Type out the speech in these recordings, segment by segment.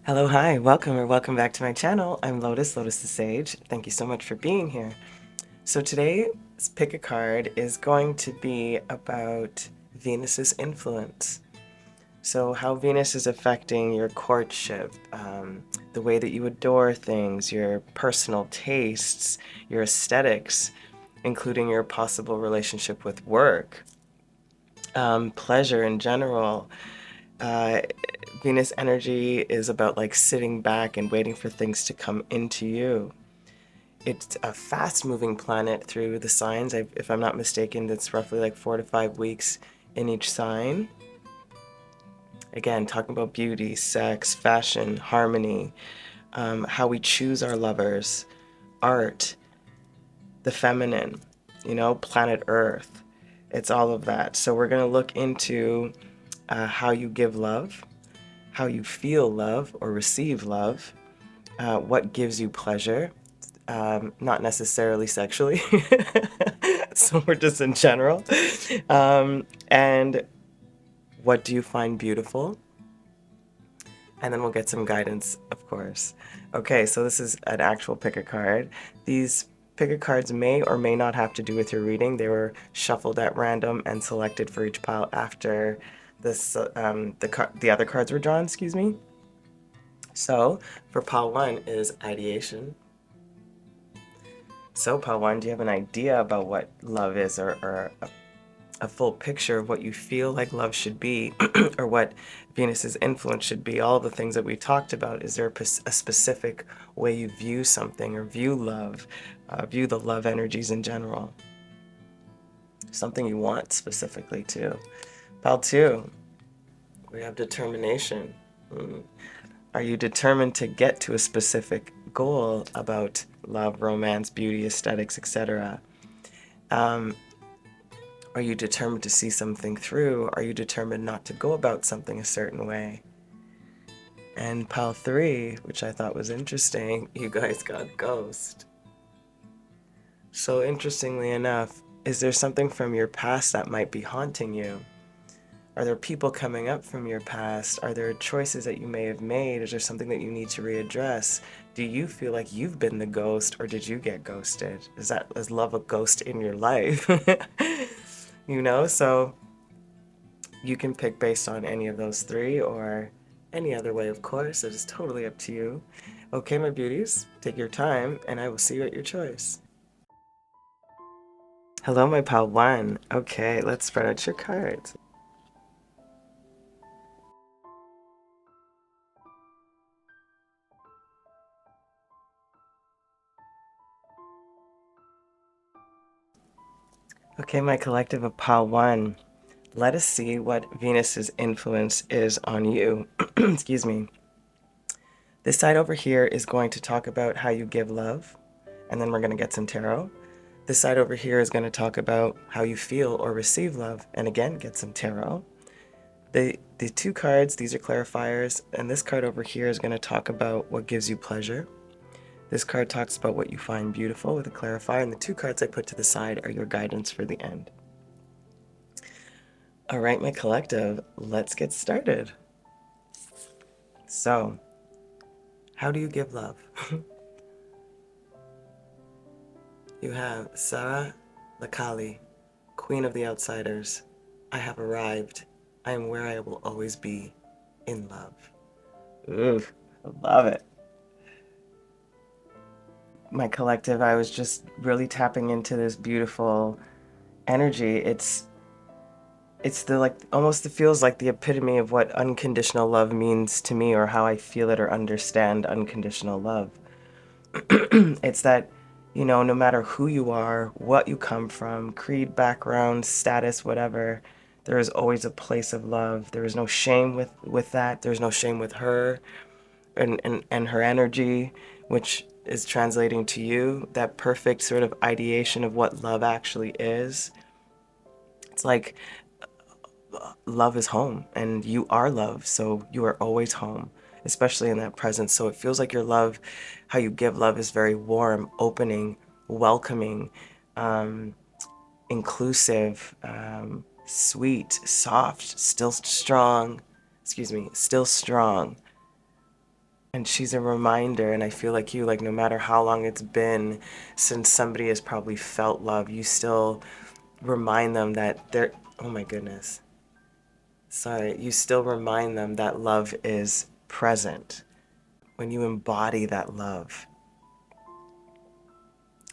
Hello, hi, welcome or welcome back to my channel. I'm Lotus, Lotus the Sage. Thank you so much for being here. So today's pick a card is going to be about Venus's influence. So how Venus is affecting your courtship, the way that you adore things, your personal tastes, your aesthetics, including your possible relationship with work, pleasure in general. Venus energy is about like sitting back and waiting for things to come into you. It's a fast-moving planet through the signs. If I'm not mistaken, it's roughly like 4 to 5 weeks in each sign. Again, talking about beauty, sex, fashion, harmony, how we choose our lovers, art, the feminine, planet Earth. It's all of that. So we're going to look into how you give love, how you feel love or receive love, what gives you pleasure, not necessarily sexually, so we're just in general, and what do you find beautiful, and then we'll get some guidance, of course. Okay, so this is an actual pick a card. These pick a cards may or may not have to do with your reading. They were shuffled at random and selected for each pile after this, the other cards were drawn, excuse me. So for pile 1 is ideation. So pile 1, do you have an idea about what love is, or a full picture of what you feel like love should be, or what Venus's influence should be? All the things that we talked about. Is there a specific way you view something or view love, view the love energies in general? Something you want specifically too. Pile 2, we have determination. Are you determined to get to a specific goal about love, romance, beauty, aesthetics, etc.? Are you determined to see something through? Are you determined not to go about something a certain way? And pile 3, which I thought was interesting, you guys got ghost. So interestingly enough, is there something from your past that might be haunting you? Are there people coming up from your past? Are there choices that you may have made? Is there something that you need to readdress? Do you feel like you've been the ghost, or did you get ghosted? Is love a ghost in your life? So you can pick based on any of those 3 or any other way, of course. It is totally up to you. Okay, my beauties, take your time and I will see you at your choice. Hello, my pal 1. Okay, let's spread out your cards. Okay, my collective of pile 1. Let us see what Venus's influence is on you. Excuse me. This side over here is going to talk about how you give love, and then we're going to get some tarot. This side over here is going to talk about how you feel or receive love, and again, get some tarot. The 2 cards, these are clarifiers, and this card over here is going to talk about what gives you pleasure. This card talks about what you find beautiful with a clarifier, and the 2 cards I put to the side are your guidance for the end. All right, my collective, let's get started. So, how do you give love? You have Sarah Lakali, Queen of the Outsiders. I have arrived. I am where I will always be, in love. Ooh, I love it. My collective, I was just really tapping into this beautiful energy. It's almost, it feels like the epitome of what unconditional love means to me, or how I feel it or understand unconditional love. It's that, no matter who you are, what you come from, creed, background, status, whatever, there is always a place of love. There is no shame with that. There's no shame with her and her energy, which is translating to you, that perfect sort of ideation of what love actually is. It's like love is home, and you are love, so you are always home, especially in that presence. So it feels like your love, how you give love, is very warm, opening, welcoming, inclusive, sweet, soft, still strong, And she's a reminder, and I feel like you, like no matter how long it's been since somebody has probably felt love, you still remind them that they're, oh my goodness. Sorry, you still remind them that love is present when you embody that love.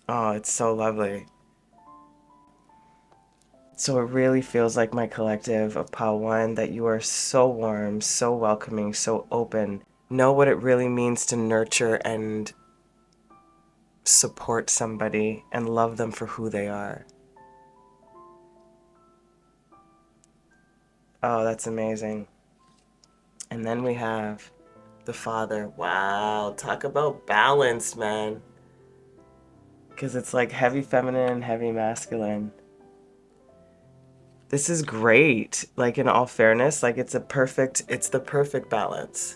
Oh, it's so lovely. So it really feels like, my collective of 𝓲𝓏, that you are so warm, so welcoming, so open. Know what it really means to nurture and support somebody and love them for who they are. Oh, that's amazing. And then we have the Father. Wow, talk about balanced, man. Because it's like heavy feminine and heavy masculine. This is great. Like, in all fairness, like it's the perfect balance.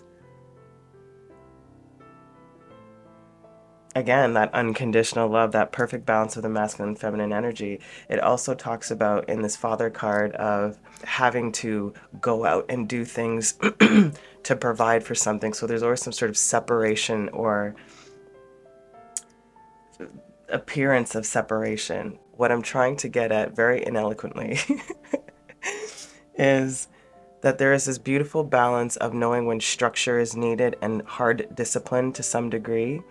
Again, that unconditional love, that perfect balance of the masculine and feminine energy. It also talks about, in this Father card, of having to go out and do things to provide for something. So there's always some sort of separation or appearance of separation. What I'm trying to get at, very ineloquently, is that there is this beautiful balance of knowing when structure is needed and hard discipline to some degree,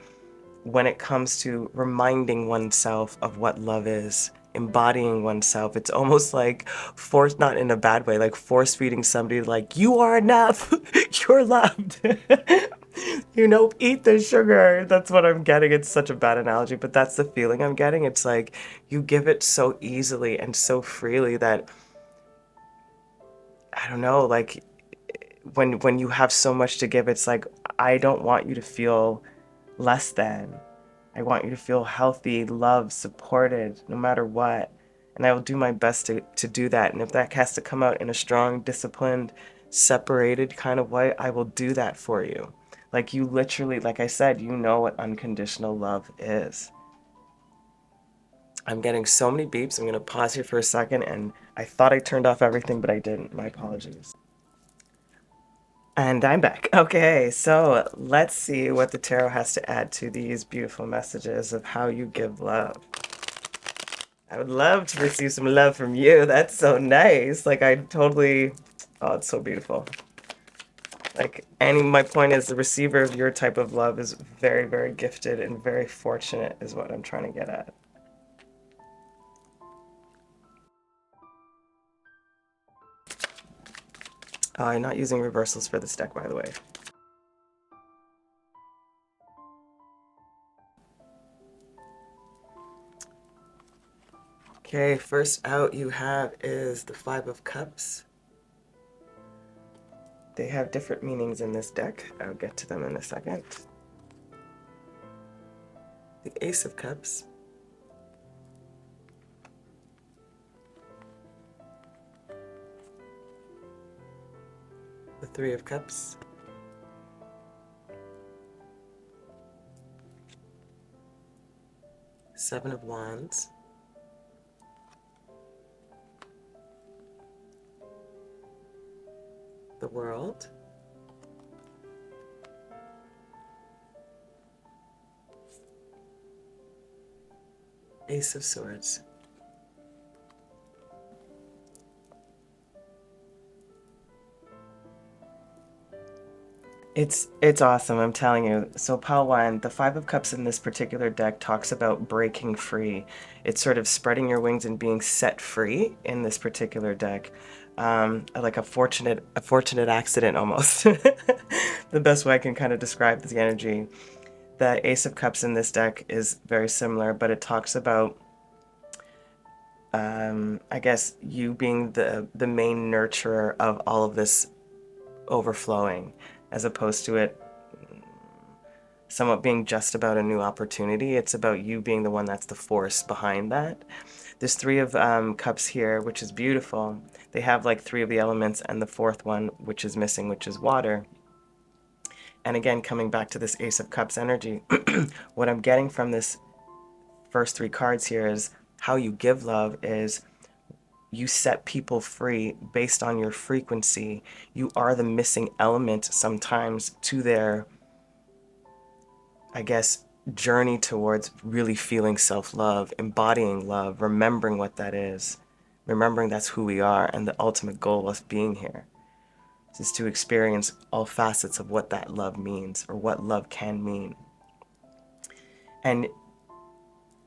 when it comes to reminding oneself of what love is, embodying oneself. It's almost like force, not in a bad way, like force feeding somebody, like, you are enough, you're loved. You know, eat the sugar. That's what I'm getting. It's such a bad analogy, but that's the feeling I'm getting. It's like you give it so easily and so freely that, I don't know, like when you have so much to give, it's like, I don't want you to feel less than. I want you to feel healthy, loved, supported, no matter what. And I will do my best to do that. And if that has to come out in a strong, disciplined, separated kind of way, I will do that for you. Like, you literally, like I said, you know what unconditional love is. I'm getting so many beeps. I'm going to pause here for a second. And I thought I turned off everything, but I didn't. My apologies. And I'm back. Okay, so let's see what the tarot has to add to these beautiful messages of how you give love. I would love to receive some love from you. That's so nice. Like, I totally, oh, it's so beautiful. Like, my point is, the receiver of your type of love is very, very gifted and very fortunate, is what I'm trying to get at. Oh, I'm not using reversals for this deck, by the way. Okay, first out you have is the Five of Cups. They have different meanings in this deck. I'll get to them in a second. The Ace of Cups. The Three of Cups. Seven of Wands. The World. Ace of Swords. It's awesome, I'm telling you. So 𝓲𝓏, the Five of Cups in this particular deck talks about breaking free. It's sort of spreading your wings and being set free in this particular deck. Like a fortunate accident almost. The best way I can kind of describe the energy. The Ace of Cups in this deck is very similar, but it talks about, I guess, you being the main nurturer of all of this overflowing, as opposed to it somewhat being just about a new opportunity. It's about you being the one that's the force behind that. There's Three of Cups here, which is beautiful. They have like three of the elements and the fourth one, which is missing, which is water. And again, coming back to this Ace of Cups energy, what I'm getting from this first three cards here is how you give love is you set people free based on your frequency. You are the missing element sometimes to their I guess, journey towards really feeling self-love, embodying love, remembering what that is, remembering that's who we are, and the ultimate goal of being here is to experience all facets of what that love means, or what love can mean. And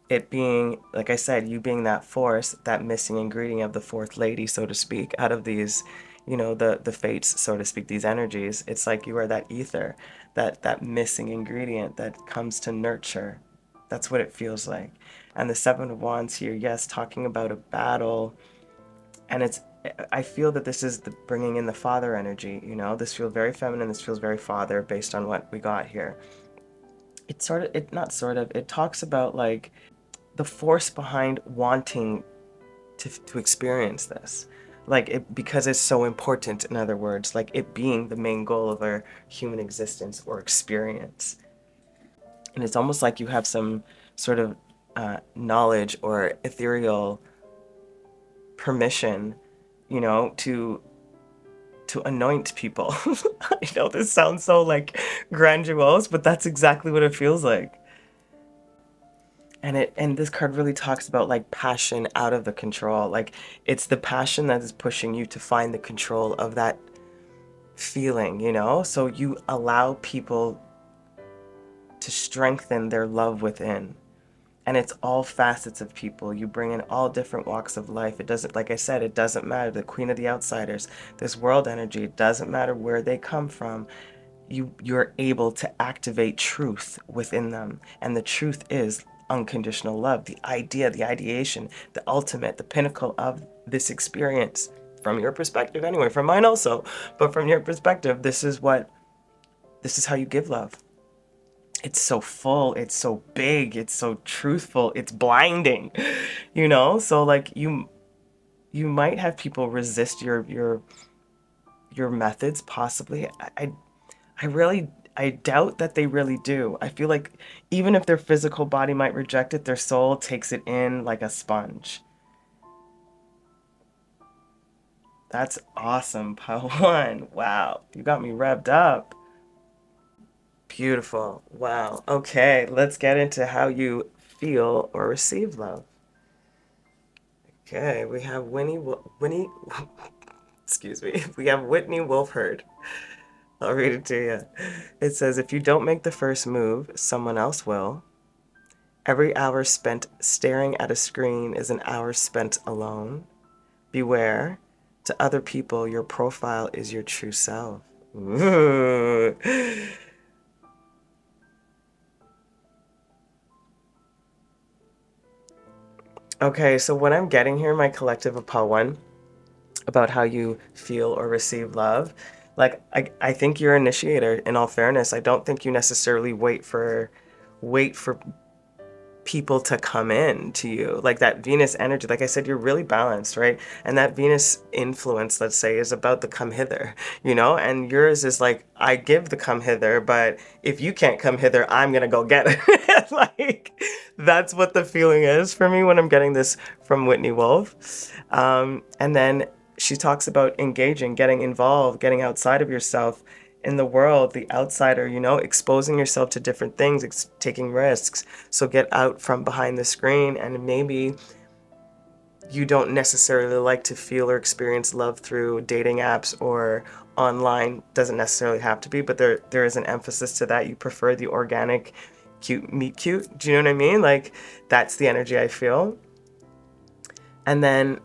it being, like I said, you being that force, that missing ingredient of the fourth lady, so to speak, out of these, the fates, so to speak, these energies, it's like you are that ether, that missing ingredient that comes to nurture. That's what it feels like. And the Seven of Wands here, yes, talking about a battle, and I feel that this is bringing in the father energy, this feels very feminine, this feels very father based on what we got here. It talks about like the force behind wanting to experience this, like because it's so important, in other words, like it being the main goal of our human existence or experience. And it's almost like you have some sort of knowledge or ethereal permission, to anoint people. I know this sounds so like grandiose, but that's exactly what it feels like. And this card really talks about like passion out of the control. Like it's the passion that is pushing you to find the control of that feeling, So you allow people to strengthen their love within. And it's all facets of people. You bring in all different walks of life. It doesn't, like I said, it doesn't matter. The Queen of the Outsiders, this world energy, it doesn't matter where they come from. You're able to activate truth within them. And the truth is unconditional love, the idea, the ideation, the ultimate, the pinnacle of this experience. From your perspective anyway, from mine also, but from your perspective, this is how you give love. It's so full, it's so big, it's so truthful, it's blinding, So like you might have people resist your methods, possibly. I doubt that they really do. I feel like even if their physical body might reject it, their soul takes it in like a sponge. That's awesome, 𝓵𝓏. Wow, you got me revved up. Beautiful. Wow. Okay, let's get into how you feel or receive love. Okay, we have Winnie, excuse me, we have Whitney Wolf Herd. I'll read it to you. It says, if you don't make the first move, someone else will. Every hour spent staring at a screen is an hour spent alone. Beware, to other people, your profile is your true self. Ooh. Okay, so what I'm getting here, my collective of 𝓵𝓏, about how you feel or receive love, like I think you're an initiator, in all fairness. I don't think you necessarily wait for people to come in to you. Like that Venus energy, like I said, you're really balanced, right? And that Venus influence, let's say, is about the come hither, and yours is like, I give the come hither, but if you can't come hither, I'm gonna go get it. Like that's what the feeling is for me when I'm getting this from Whitney Wolf. And then she talks about engaging, getting involved, getting outside of yourself in the world, the outsider, exposing yourself to different things, taking risks. So get out from behind the screen, and maybe you don't necessarily like to feel or experience love through dating apps or online. Doesn't necessarily have to be, but there is an emphasis to that. You prefer the organic, cute, meet cute. Do you know what I mean? Like that's the energy I feel. And then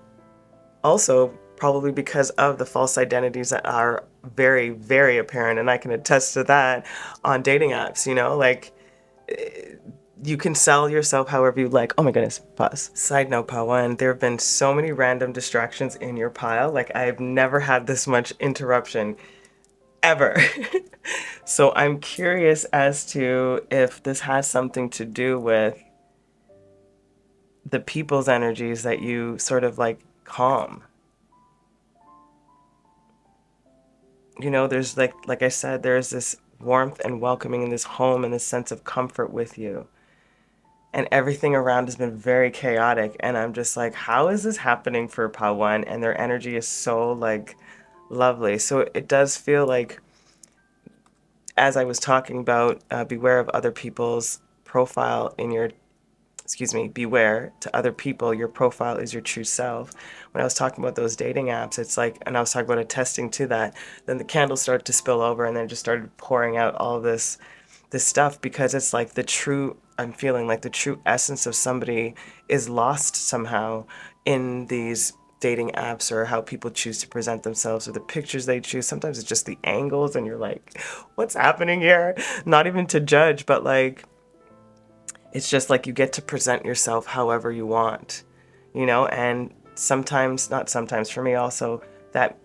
also, probably because of the false identities that are very, very apparent, and I can attest to that on dating apps, like you can sell yourself however you like. Oh my goodness, pause. Side note, 𝓵𝓏, there have been so many random distractions in your pile. Like I've never had this much interruption ever. So I'm curious as to if this has something to do with the people's energies that you sort of like calm. There's like I said, there's this warmth and welcoming in this home and this sense of comfort with you. And everything around has been very chaotic. And I'm just like, how is this happening for 𝓵𝓏? And their energy is so like lovely. So it does feel like as I was talking about, beware of other people's profile in your, beware to other people, your profile is your true self. When I was talking about those dating apps, it's like, and I was talking about attesting to that, then the candles started to spill over and then it just started pouring out all this stuff, because it's like I'm feeling like the true essence of somebody is lost somehow in these dating apps, or how people choose to present themselves, or the pictures they choose. Sometimes it's just the angles and you're like, what's happening here? Not even to judge, but like, it's just like you get to present yourself however you want, and sometimes, not sometimes, for me also, that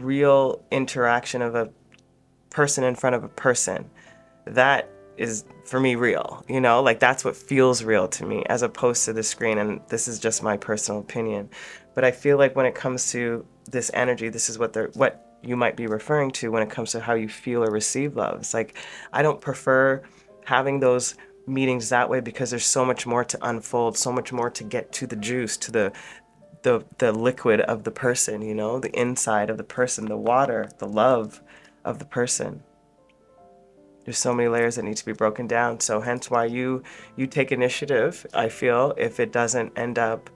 real interaction of a person in front of a person, that is for me real, like that's what feels real to me, as opposed to the screen. And this is just my personal opinion, but I feel like when it comes to this energy, this is what you might be referring to when it comes to how you feel or receive love. It's like, I don't prefer having those meetings that way, because there's so much more to unfold, so much more to get to the juice, to the liquid of the person, the inside of the person, the water, the love of the person. There's so many layers that need to be broken down. So hence why you take initiative, I feel, if it doesn't end up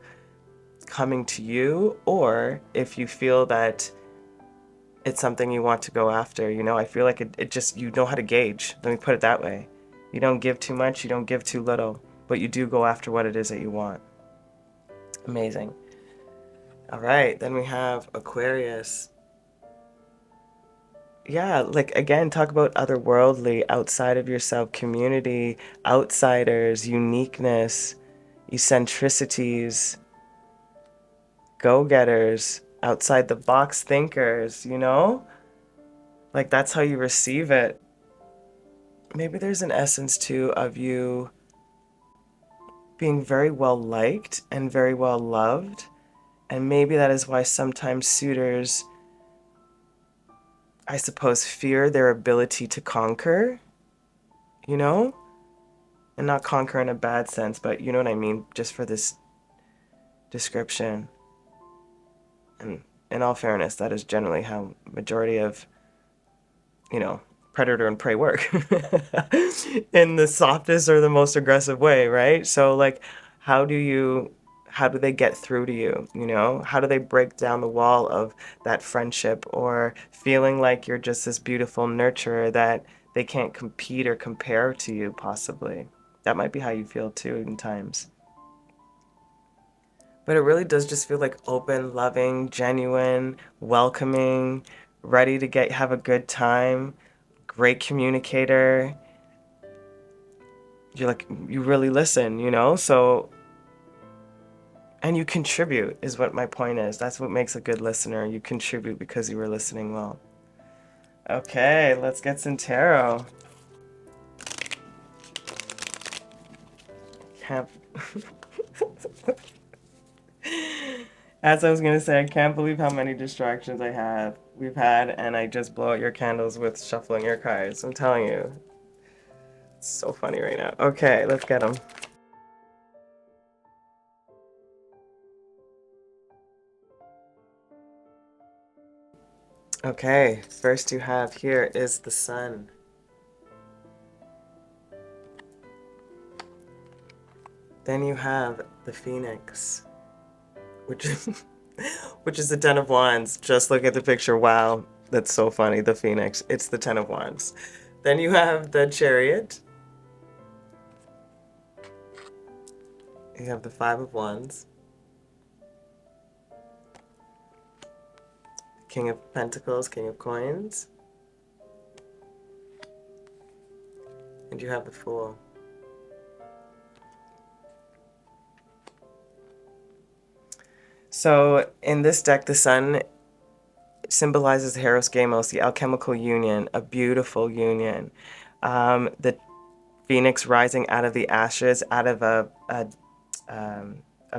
coming to you, or if you feel that it's something you want to go after. I feel like it just, you know how to gauge. Let me put it that way. You don't give too much, you don't give too little, but you do go after what it is that you want. Amazing. All right, then we have Aquarius. Yeah, like again, talk about otherworldly, outside of yourself, community, outsiders, uniqueness, eccentricities, go-getters, outside the box thinkers, Like that's how you receive it. Maybe there's an essence too of you being very well liked and very well loved. And maybe that is why sometimes suitors, I suppose, fear their ability to conquer, And not conquer in a bad sense, but you know what I mean, just for this description. And in all fairness, that is generally how majority of, predator and prey work in the softest or the most aggressive way, right? So like, how do they get through to you? How do they break down the wall of that friendship, or feeling like you're just this beautiful nurturer that they can't compete or compare to you, possibly? That might be how you feel too in times. But it really does just feel like open, loving, genuine, welcoming, ready to have a good time, great communicator. You're like, you really listen, So, and you contribute is what my point is. That's what makes a good listener. You contribute because you were listening well. Okay, let's get some tarot. As I was going to say, I can't believe how many distractions we've had, and I just blow out your candles with shuffling your cards. I'm telling you. It's so funny right now. Okay, let's get them. Okay, first you have here is the sun. Then you have the Phoenix, which is the Ten of Wands. Just look at the picture. Wow, that's so funny. The Phoenix. It's the Ten of Wands. Then you have the Chariot. You have the Five of Wands. King of Pentacles, King of Coins. And you have the Fool. So in this deck, the sun symbolizes 𝓐𝓗𝓏𝓏, the alchemical union, a beautiful union. The phoenix rising out of the ashes, out of a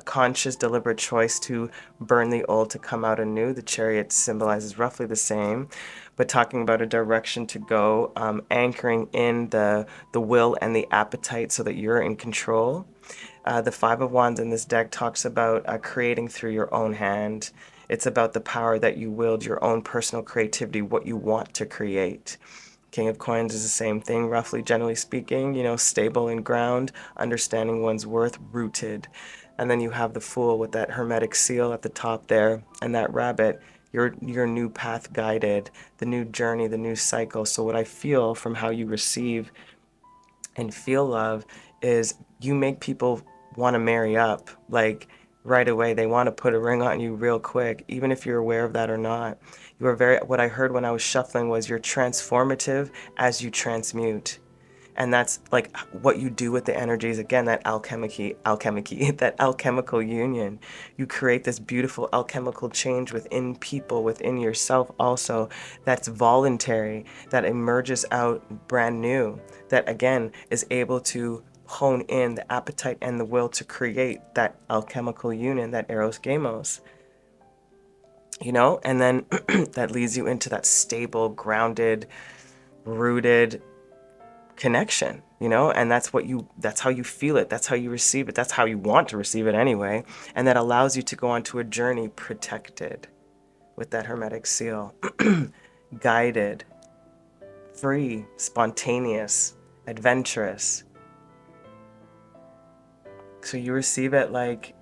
conscious, deliberate choice to burn the old to come out anew. The chariot symbolizes roughly the same, but talking about a direction to go, anchoring in the will and the appetite so that you're in control. The Five of Wands in this deck talks about creating through your own hand. It's about the power that you wield, your own personal creativity, what you want to create. King of Coins is the same thing, roughly, generally speaking, you know, stable and ground, understanding one's worth, rooted. And then you have the Fool with that hermetic seal at the top there, and that rabbit, your new path guided, the new journey, the new cycle. So what I feel from how you receive and feel love is you make people want to marry up, like right away. They want to put a ring on you real quick, even if you're aware of that or not. You are very, what I heard when I was shuffling was you're transformative as you transmute. And that's like what you do with the energies. Again, that that alchemical union. You create this beautiful alchemical change within people, within yourself also, that's voluntary, that emerges out brand new, that again is able to hone in the appetite and the will to create that alchemical union, that eros gamos, you know? And then that leads you into that stable, grounded, rooted connection, you know? And that's how you feel it, that's how you receive it, that's how you want to receive it anyway. And that allows you to go onto a journey protected with that hermetic seal, guided, free, spontaneous, adventurous. So you receive it like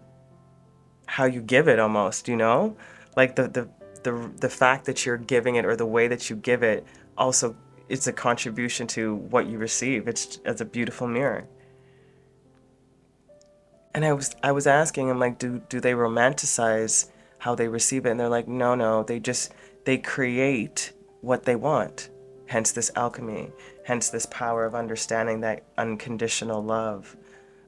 how you give it almost, you know? Like the fact that you're giving it, or the way that you give it, also it's a contribution to what you receive. It's a beautiful mirror. And I was asking him, like, do they romanticize how they receive it? And they're like, no, they create what they want. Hence this alchemy, hence this power of understanding that unconditional love,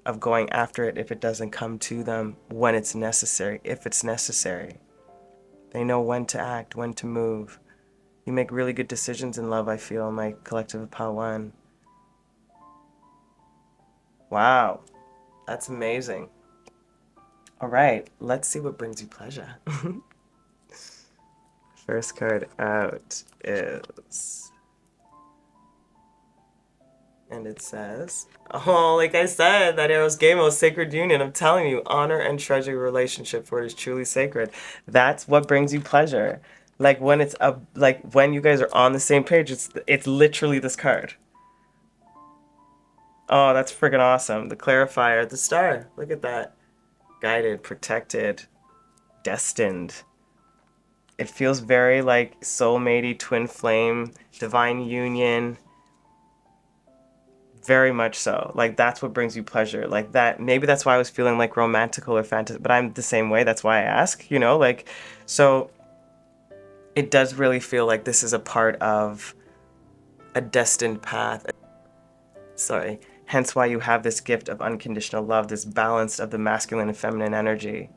of going after it if it doesn't come to them, when it's necessary, if it's necessary. They know when to act, when to move. You make really good decisions in love, I feel, my collective of 𝓸𝓭. Wow, that's amazing. All right, let's see what brings you pleasure. First card out is... and it says, oh, like I said, that Eros Gamos, sacred union. I'm telling you, honor and treasure your relationship, for it is truly sacred. That's what brings you pleasure. Like when it's up, like when you guys are on the same page, it's literally this card. Oh, that's freaking awesome. The clarifier, the star. Look at that. Guided, protected, destined. It feels very like soulmatey, twin flame, divine union. Very much so. Like that's what brings you pleasure. Like that, maybe that's why I was feeling like romantical or fantasy, but I'm the same way. That's why I ask, you know, like, so it does really feel like this is a part of a destined path. Sorry. Hence why you have this gift of unconditional love, this balance of the masculine and feminine energy,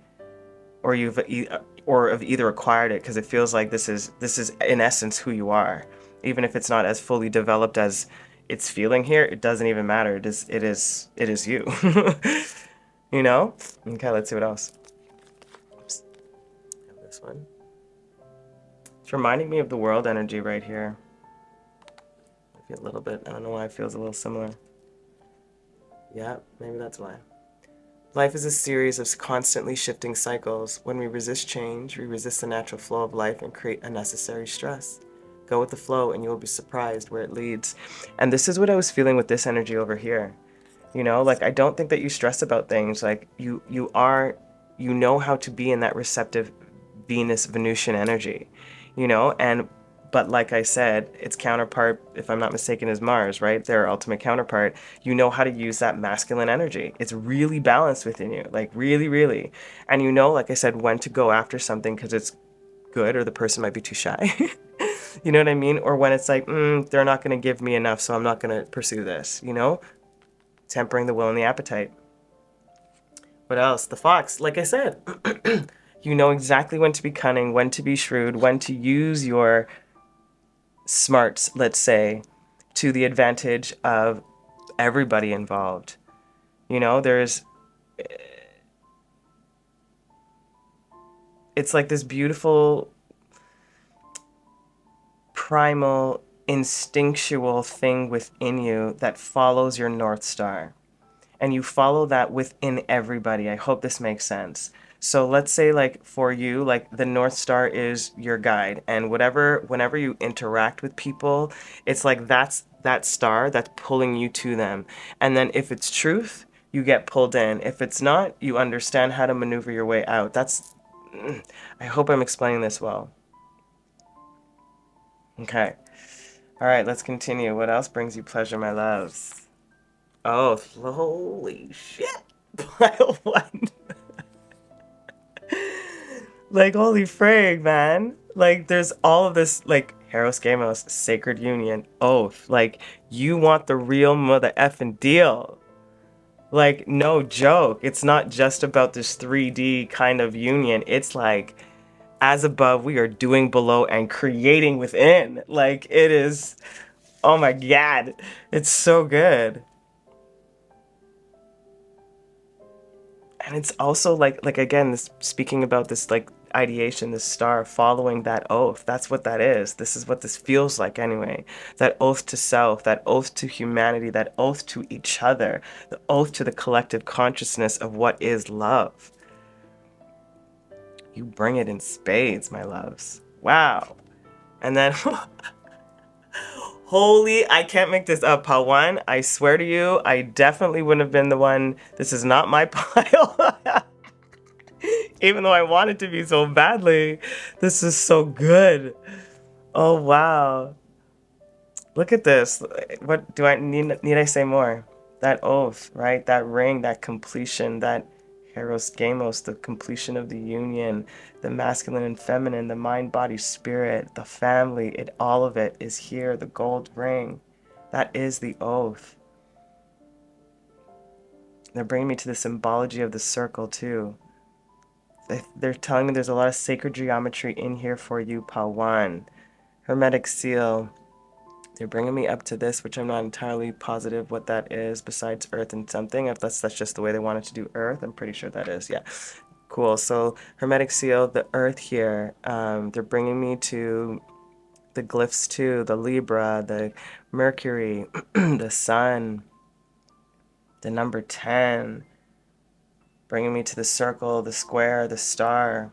or have either acquired it, because it feels like this is in essence who you are, even if it's not as fully developed as it's feeling here. It doesn't even matter. It is you. You know? Okay, let's see what else. Oops. Have this one. It's reminding me of the world energy right here. I feel a little bit, I don't know why it feels a little similar. Yeah, maybe that's why. Life is a series of constantly shifting cycles. When we resist change, we resist the natural flow of life and create unnecessary stress. Go with the flow and you will be surprised where it leads. And this is what I was feeling with this energy over here. You know, like I don't think that you stress about things. Like you know how to be in that receptive Venus Venusian energy, you know, but like I said, its counterpart, if I'm not mistaken, is Mars, right? Their ultimate counterpart. You know how to use that masculine energy. It's really balanced within you, like really, really. And you know, like I said, when to go after something because it's good, or the person might be too shy. You know what I mean? Or when it's like, they're not going to give me enough, so I'm not going to pursue this, you know? Tempering the will and the appetite. What else? The fox, like I said. You know exactly when to be cunning, when to be shrewd, when to use your smarts, let's say, to the advantage of everybody involved. You know, it's like this beautiful, primal, instinctual thing within you that follows your North Star. And you follow that within everybody. I hope this makes sense. So let's say like for you, like the North Star is your guide, and whenever you interact with people, it's like that's that star that's pulling you to them. And then if it's truth, you get pulled in. If it's not, you understand how to maneuver your way out. I hope I'm explaining this well. Okay. All right, let's continue. What else brings you pleasure, my loves? Oh, holy shit. Pile one. Like, holy frig, man. Like, there's all of this, like, 𝓱𝓮𝓷𝓾𝓮𝓷𝓸, sacred union, oath. Like, you want the real mother effing deal. Like, no joke. It's not just about this 3D kind of union. It's like, as above, we are doing below and creating within. Like, it is, oh my God. It's so good. And it's also like again, this speaking about this like ideation, this star following that oath. That's what that is. This is what this feels like anyway. That oath to self, that oath to humanity, that oath to each other, the oath to the collective consciousness of what is love. You bring it in spades, my loves. Wow. And then holy, I can't make this up, 𝓵𝓏. I swear to you, I definitely wouldn't have been the one. This is not my pile. Even though I want it to be so badly. This is so good. Oh, wow. Look at this. What do I need I say more? That oath, right? That ring, that completion, that 𝓱𝓮𝓷𝓾𝓮, the completion of the union, the masculine and feminine, the mind, body, spirit, the family, all of it is here, the gold ring. That is the oath. They're bringing me to the symbology of the circle too. They're telling me there's a lot of sacred geometry in here for you, 𝓵𝓏. Hermetic seal. They're bringing me up to this, which I'm not entirely positive what that is besides earth and something. If that's just the way they wanted to do earth, I'm pretty sure that is. Yeah. Cool. So hermetic seal, the earth here, they're bringing me to the glyphs too, the Libra, the Mercury, the sun, the number 10, bringing me to the circle, the square, the star,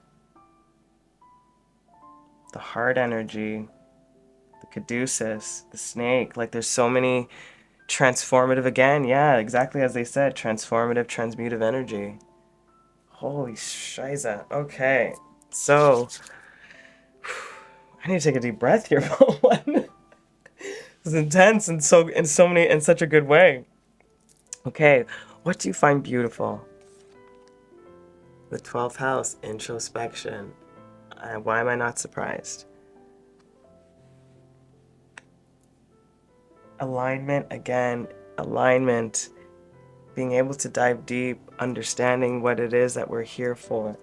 the heart energy, the caduceus, the snake. Like there's so many transformative, again, yeah, exactly as they said, transformative, transmutive energy. Holy shiza. Okay, so I need to take a deep breath here. It's intense and in such a good way. Okay, what do you find beautiful? The 12th house, introspection. Why am I not surprised? Alignment, again, alignment. Being able to dive deep, understanding what it is that we're here for.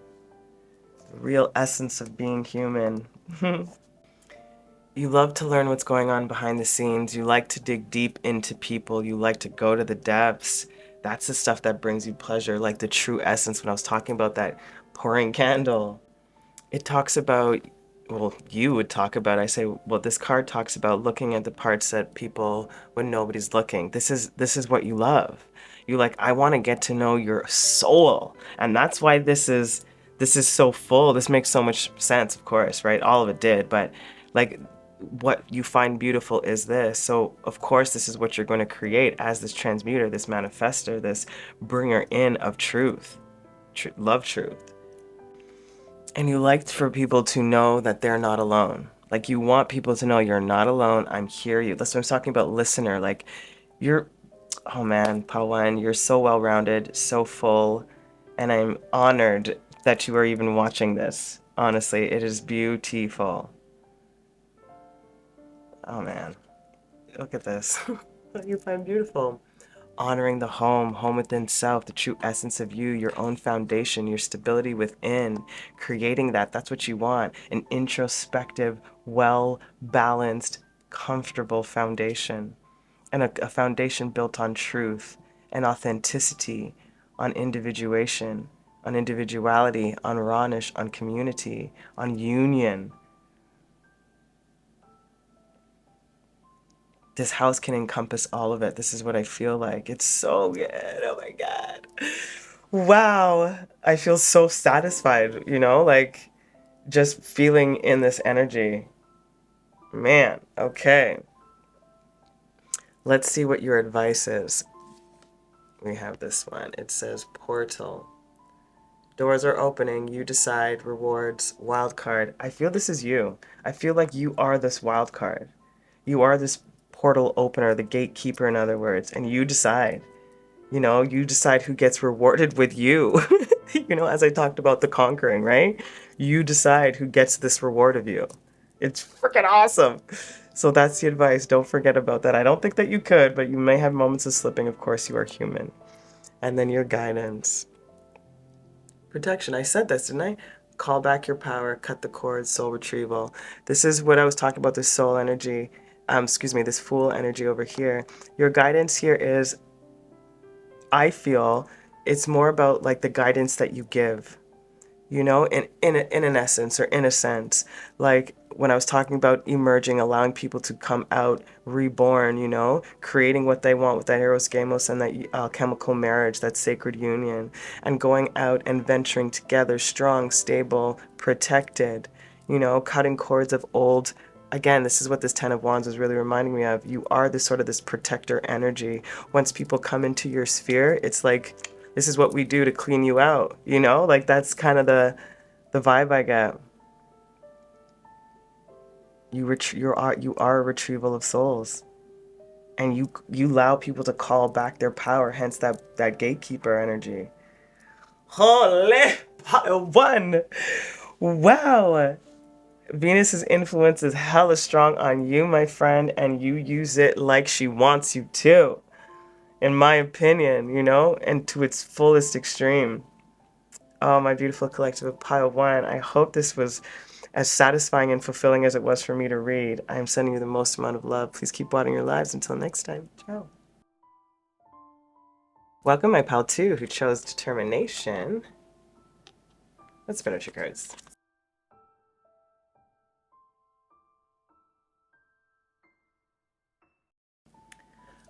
The real essence of being human. You love to learn what's going on behind the scenes. You like to dig deep into people. You like to go to the depths. That's the stuff that brings you pleasure, like the true essence. When I was talking about that pouring candle, it talks about, well, you would talk about, I say, well, this card talks about looking at the parts that people, when nobody's looking. This is what you love. You like, I want to get to know your soul. And that's why this is so full. This makes so much sense, of course, right? All of it did, but like, what you find beautiful is this. So of course this is what you're going to create as this transmuter, this manifester, this bringer in of truth, love truth. And you like for people to know that they're not alone. Like you want people to know you're not alone. I'm here. That's what I'm talking about, listener. Like you're, oh man, 𝓵𝓏, you're so well-rounded, so full, and I'm honored that you are even watching this. Honestly, it is beautiful. Oh man, look at this. You find beautiful. Honoring the home within self, the true essence of you, your own foundation, your stability within, creating that's what you want. An introspective, well-balanced, comfortable foundation. And a foundation built on truth and authenticity, on individuation, on individuality, on rawness, on community, on union. This house can encompass all of it. This is what I feel like. It's so good. Oh my God. Wow, I feel so satisfied, you know, like just feeling in this energy. Man, okay. Let's see what your advice is. We have this one. It says portal. Doors are opening. You decide. Rewards. Wild card. I feel this is you. I feel like you are this wild card. You are this portal opener, the gatekeeper, in other words, and you decide. You know, you decide who gets rewarded with you. You know, as I talked about the conquering, right? You decide who gets this reward of you. It's freaking awesome. So that's the advice. Don't forget about that. I don't think that you could, but you may have moments of slipping. Of course, you are human. And then your guidance. Protection. I said this, didn't I? Call back your power, cut the cords, soul retrieval. This is what I was talking about, this soul energy. This fool energy over here. Your guidance here is, I feel, it's more about like the guidance that you give, you know, in an essence or in a sense. Like when I was talking about emerging, allowing people to come out reborn, you know, creating what they want with that eros gamos and that chemical marriage, that sacred union, and going out and venturing together, strong, stable, protected, you know, cutting cords of old. Again, this is what this Ten of Wands is really reminding me of. You are this sort of this protector energy. Once people come into your sphere, it's like, this is what we do to clean you out, you know? Like that's kind of the vibe I get. You are a retrieval of souls, and you allow people to call back their power, hence that gatekeeper energy. Holy one. Wow. Venus's influence is hella strong on you, my friend, and you use it like she wants you to, in my opinion, you know, and to its fullest extreme. Oh, my beautiful collective of Pile 1, I hope this was as satisfying and fulfilling as it was for me to read. I am sending you the most amount of love. Please keep watering your lives. Until next time, ciao. Welcome, my pal 2, who chose determination. Let's spin out your cards.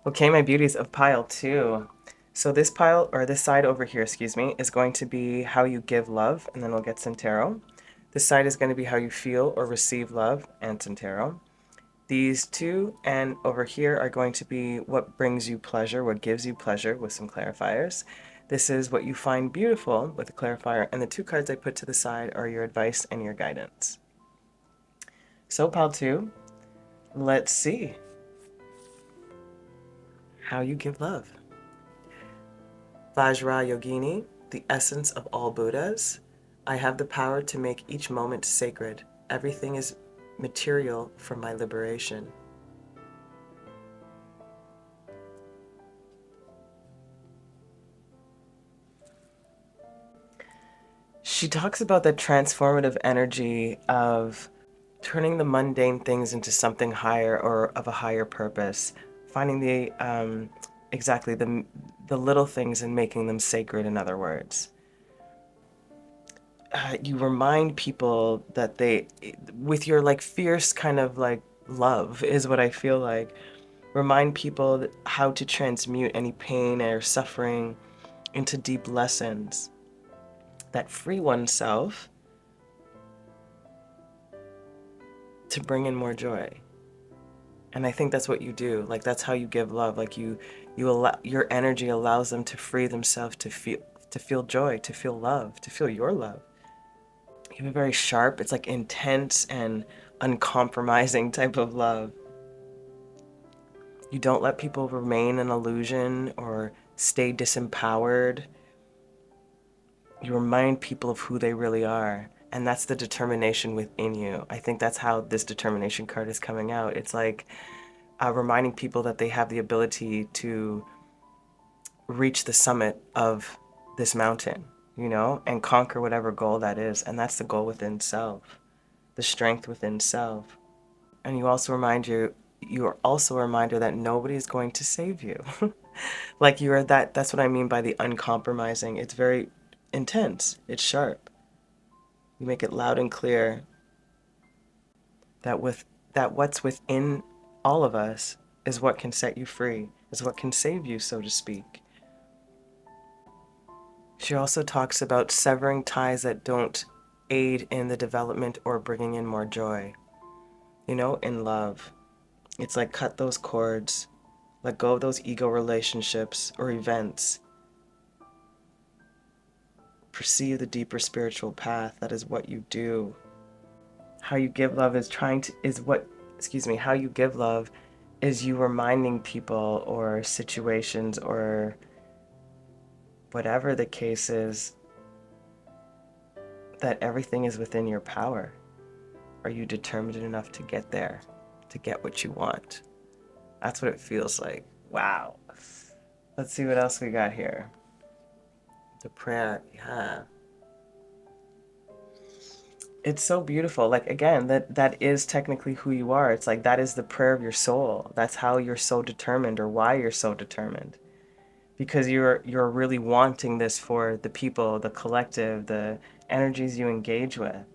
Okay, my beauties of pile 2. So this pile, or this side over here, excuse me, is going to be how you give love, and then we'll get some tarot. This side is going to be how you feel or receive love, and some tarot. These two and over here are going to be what brings you pleasure, what gives you pleasure, with some clarifiers. This is what you find beautiful with a clarifier, and the two cards I put to the side are your advice and your guidance. So pile 2, let's see how you give love. Vajra Yogini, the essence of all Buddhas. I have the power to make each moment sacred. Everything is material for my liberation. She talks about the transformative energy of turning the mundane things into something higher or of a higher purpose, finding the exactly the little things and making them sacred, in other words. You remind people that they, with your like fierce kind of like love is what I feel like, remind people how to transmute any pain or suffering into deep lessons that free oneself to bring in more joy. And I think that's what you do. Like that's how you give love. Like you allow, your energy allows them to free themselves to feel joy, to feel love, to feel your love. You have a very sharp, it's like intense and uncompromising type of love. You don't let people remain in illusion or stay disempowered. You remind people of who they really are. And that's the determination within you. I think that's how this determination card is coming out. It's like reminding people that they have the ability to reach the summit of this mountain, you know, and conquer whatever goal that is. And that's the goal within self, the strength within self. And you're also a reminder that nobody's going to save you. Like you are that's what I mean by the uncompromising. It's very intense. It's sharp. You make it loud and clear that what's within all of us is what can set you free, is what can save you, so to speak. She also talks about severing ties that don't aid in the development or bringing in more joy. You know, in love, it's like cut those cords, let go of those ego relationships or events. Perceive the deeper spiritual path. That is what you do. How you give love is how you give love is you reminding people or situations or whatever the case is that everything is within your power. Are you determined enough to get there, to get what you want? That's what it feels like. Wow. Let's see what else we got here. The prayer, yeah. It's so beautiful. Like, again, that is technically who you are. It's like that is the prayer of your soul. That's how you're so determined, or why you're so determined. Because you're really wanting this for the people, the collective, the energies you engage with.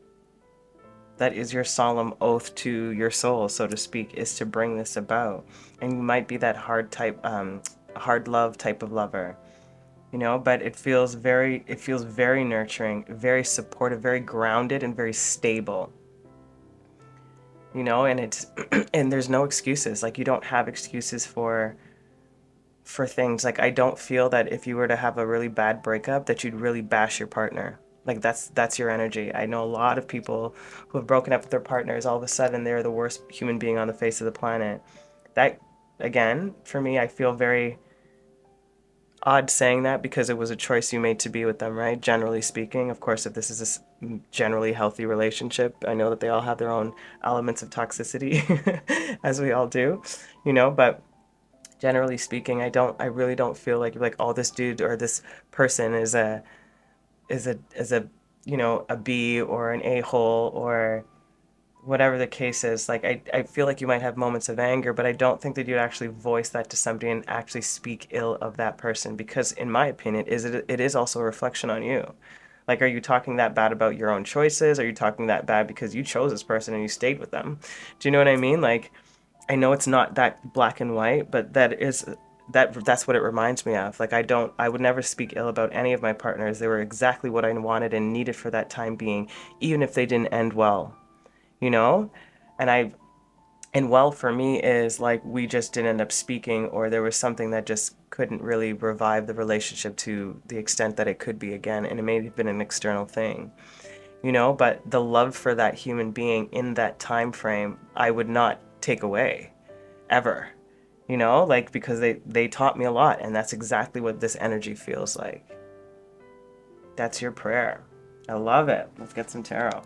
That is your solemn oath to your soul, so to speak, is to bring this about. And you might be that hard love type of lover, you know, but it feels very nurturing, very supportive, very grounded, and very stable. You know, and it's and there's no excuses. Like, you don't have excuses for things. Like, I don't feel that if you were to have a really bad breakup that you'd really bash your partner. Like, that's your energy. I know a lot of people who have broken up with their partners, all of a sudden they're the worst human being on the face of the planet. That, again, for me, I feel very odd saying that because it was a choice you made to be with them, right? Generally speaking, of course, if this is a generally healthy relationship, I know that they all have their own elements of toxicity, as we all do, you know, but generally speaking, I really don't feel like, oh, this dude or this person is a you know, a B or an a-hole or whatever the case is. Like, I feel like you might have moments of anger, but I don't think that you'd actually voice that to somebody and actually speak ill of that person, because in my opinion, it is also a reflection on you. Like, are you talking that bad about your own choices? Are you talking that bad because you chose this person and you stayed with them? Do you know what I mean? Like, I know it's not that black and white, but that's what it reminds me of. Like, I would never speak ill about any of my partners. They were exactly what I wanted and needed for that time being, even if they didn't end well, you know? And well for me is like we just didn't end up speaking, or there was something that just couldn't really revive the relationship to the extent that it could be again, and it may have been an external thing, you know, but the love for that human being in that time frame, I would not take away ever, you know, like, because they taught me a lot, and that's exactly what this energy feels like. That's your prayer. I love it. Let's get some tarot.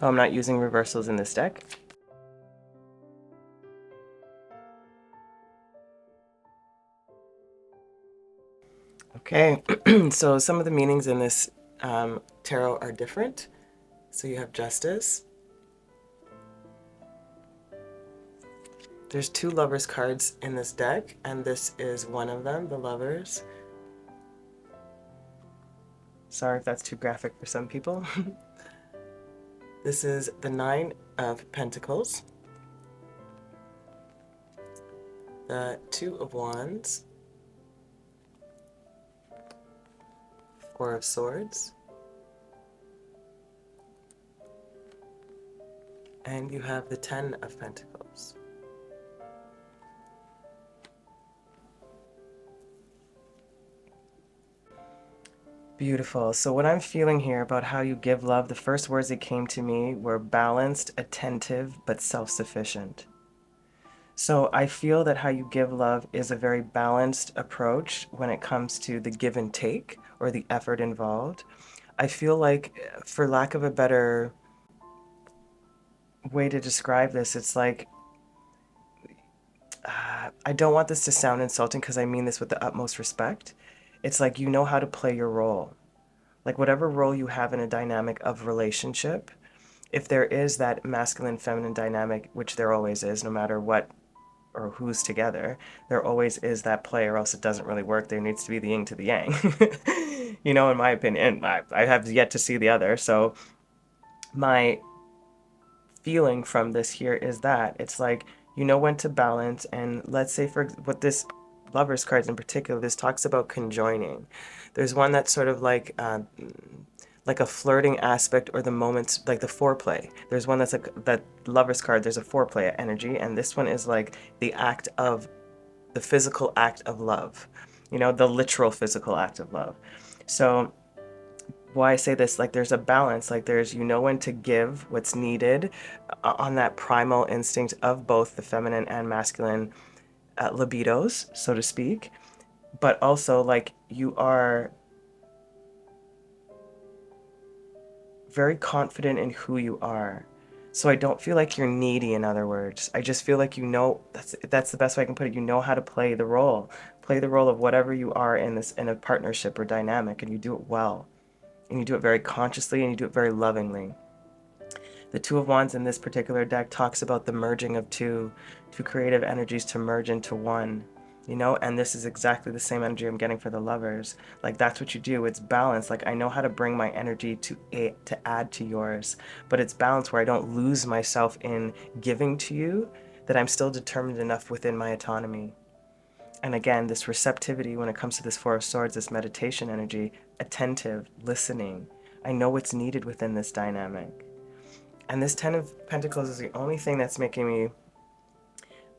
Oh, I'm not using reversals in this deck. Okay, so some of the meanings in this tarot are different. So you have Justice. There's 2 Lovers cards in this deck, and this is one of them, the Lovers. Sorry if that's too graphic for some people. This is the 9 of Pentacles, the 2 of Wands, 4 of Swords, and you have the 10 of Pentacles. Beautiful. So what I'm feeling here about how you give love, the first words that came to me were balanced, attentive, but self-sufficient. So I feel that how you give love is a very balanced approach when it comes to the give and take, or the effort involved. I feel like, for lack of a better way to describe this, it's like, I don't want this to sound insulting because I mean this with the utmost respect. It's like, you know how to play your role. Like, whatever role you have in a dynamic of relationship, if there is that masculine feminine dynamic, which there always is, no matter what or who's together, there always is that play, or else it doesn't really work. There needs to be the yin to the yang. You know, in my opinion, I have yet to see the other. So my feeling from this here is that it's like, you know when to balance. And let's say for what this Lovers cards in particular, this talks about conjoining. There's one that's sort of like a flirting aspect, or the moments like the foreplay. There's one that's like that Lovers card, there's a foreplay energy, and this one is like the act of the physical act of love, you know, the literal physical act of love. So why I say this, like there's a balance, like there's, you know when to give what's needed on that primal instinct of both the feminine and masculine libidos, so to speak, but also like you are very confident in who you are. So I don't feel like you're needy, in other words. I just feel like, you know, that's the best way I can put it. You know how to play the role. Play the role of whatever you are in a partnership or dynamic, and you do it well. And you do it very consciously, and you do it very lovingly. The Two of Wands in this particular deck talks about the merging of two creative energies to merge into one. You know, and this is exactly the same energy I'm getting for the Lovers. Like that's what you do. It's balance. Like I know how to bring my energy to add to yours, but it's balance where I don't lose myself in giving to you, that I'm still determined enough within my autonomy. And again, this receptivity when it comes to this Four of Swords, this meditation energy, attentive, listening. I know what's needed within this dynamic. And this Ten of Pentacles is the only thing that's making me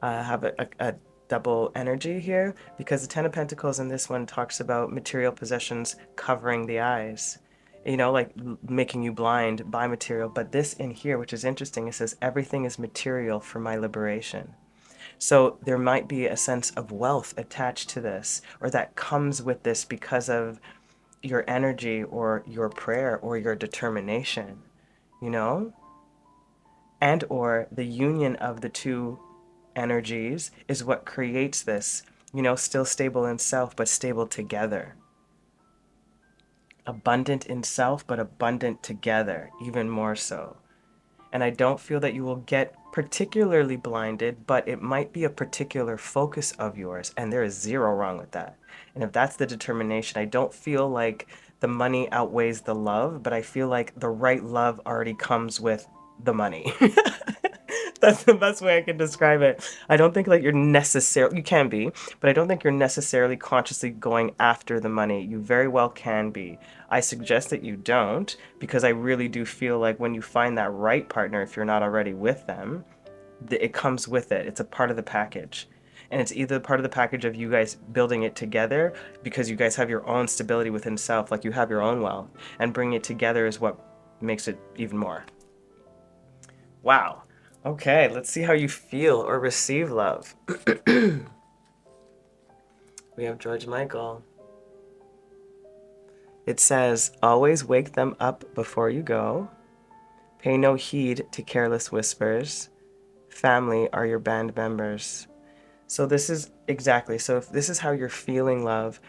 have a double energy here, because the Ten of Pentacles in this one talks about material possessions covering the eyes, you know, like making you blind by material. But this in here, which is interesting, it says everything is material for my liberation. So there might be a sense of wealth attached to this, or that comes with this because of your energy or your prayer or your determination, you know, and or the union of the two energies is what creates this, you know, still stable in self, but stable together. Abundant in self, but abundant together, even more so. And I don't feel that you will get particularly blinded, but it might be a particular focus of yours, and there is zero wrong with that. And if that's the determination, I don't feel like the money outweighs the love, but I feel like the right love already comes with the money. That's the best way I can describe it. I don't think like you're necessarily, you can be, but I don't think you're necessarily consciously going after the money. You very well can be. I suggest that you don't, because I really do feel like when you find that right partner, if you're not already with them, it comes with it. It's a part of the package. And it's either part of the package of you guys building it together because you guys have your own stability within self, like you have your own wealth, and bringing it together is what makes it even more. Wow. Okay, let's see how you feel or receive love. We have George Michael. It says, always wake them up before you go. Pay no heed to careless whispers. Family are your band members. So this is exactly, so if this is how you're feeling love,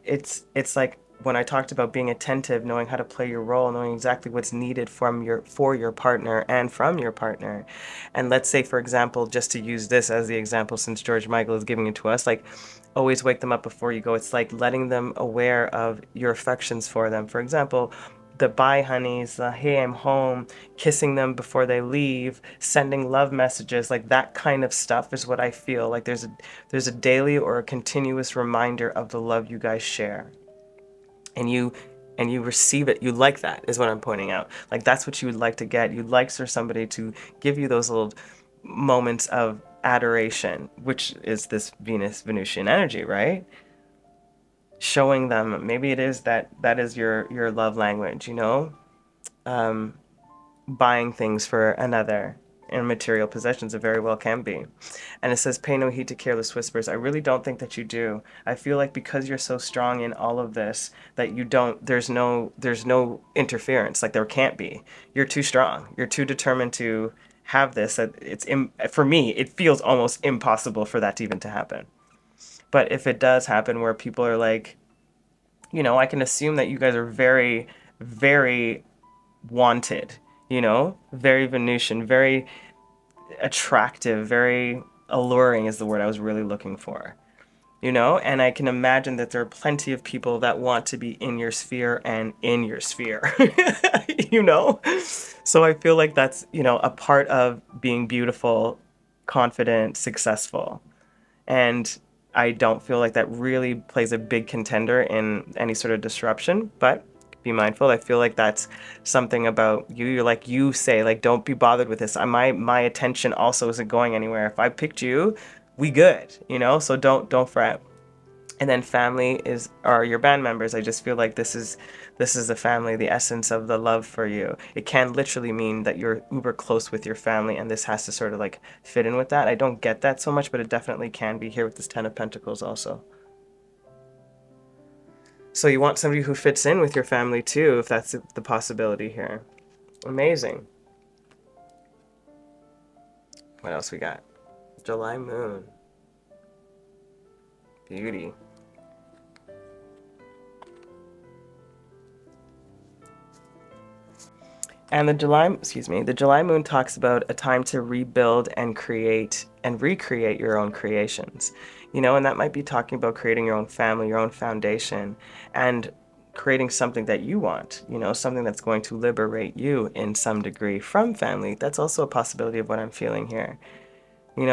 it's like when I talked about being attentive, knowing how to play your role, knowing exactly what's needed for your partner and from your partner. And let's say, for example, just to use this as the example, since George Michael is giving it to us, like always wake them up before you go. It's like letting them aware of your affections for them. For example, the bye honeys, the hey, I'm home, kissing them before they leave, sending love messages, like that kind of stuff is what I feel like there's a daily or a continuous reminder of the love you guys share. And you receive it. You like that is what I'm pointing out. Like that's what you would like to get. You'd like for somebody to give you those little moments of adoration, which is this Venusian energy, right? Showing them, maybe it is that is your love language, you know, buying things for another, and material possessions, it very well can be. And it says, pay no heed to careless whispers. I really don't think that you do. I feel like because you're so strong in all of this, that you don't, there's no interference, like there can't be. You're too strong. You're too determined to have this, that for me, it feels almost impossible for that to even to happen. But if it does happen where people are like, you know, I can assume that you guys are very, very wanted, you know, very Venusian, very attractive, very alluring is the word I was really looking for. And I can imagine that there are plenty of people that want to be in your sphere and in your sphere, So I feel like that's, a part of being beautiful, confident, successful. And I don't feel like that really plays a big contender in any sort of disruption, but be mindful. I feel like that's something about you. You're like, you say, like, don't be bothered with this. My attention also isn't going anywhere. If I picked you, we good, so don't fret. And then family are your band members. I just feel like this is the family, the essence of the love for you. It can literally mean that you're uber close with your family, and this has to sort of like fit in with that. I don't get that so much, but it definitely can be here with this Ten of Pentacles also. So you want somebody who fits in with your family too, if that's the possibility here. Amazing. What else we got? July moon. Beauty. And the July moon talks about a time to rebuild and create and recreate your own creations. And that might be talking about creating your own family, your own foundation, and creating something that you want, something that's going to liberate you in some degree from family. That's also a possibility of what I'm feeling here.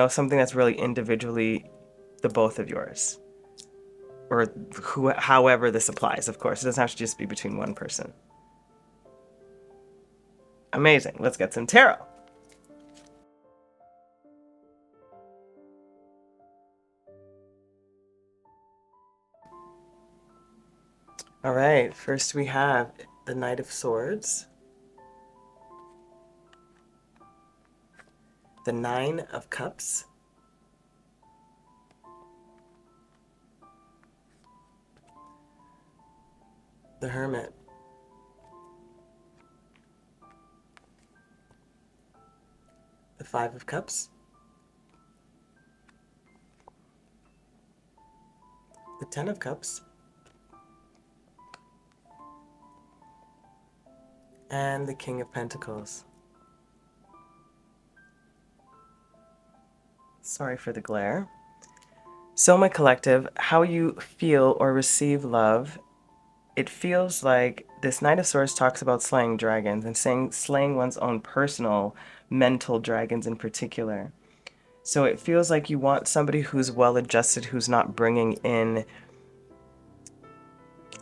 Something that's really individually the both of yours. Or however this applies, of course. It doesn't have to just be between one person. Amazing. Let's get some tarot. All right. First we have the Knight of Swords, the Nine of Cups, the Hermit, the Five of Cups, the Ten of Cups, and the King of Pentacles. Sorry for the glare. So my collective, how you feel or receive love, it feels like this Knight of Swords talks about slaying dragons and slaying one's own personal mental dragons in particular. So it feels like you want somebody who's well-adjusted, who's not bringing in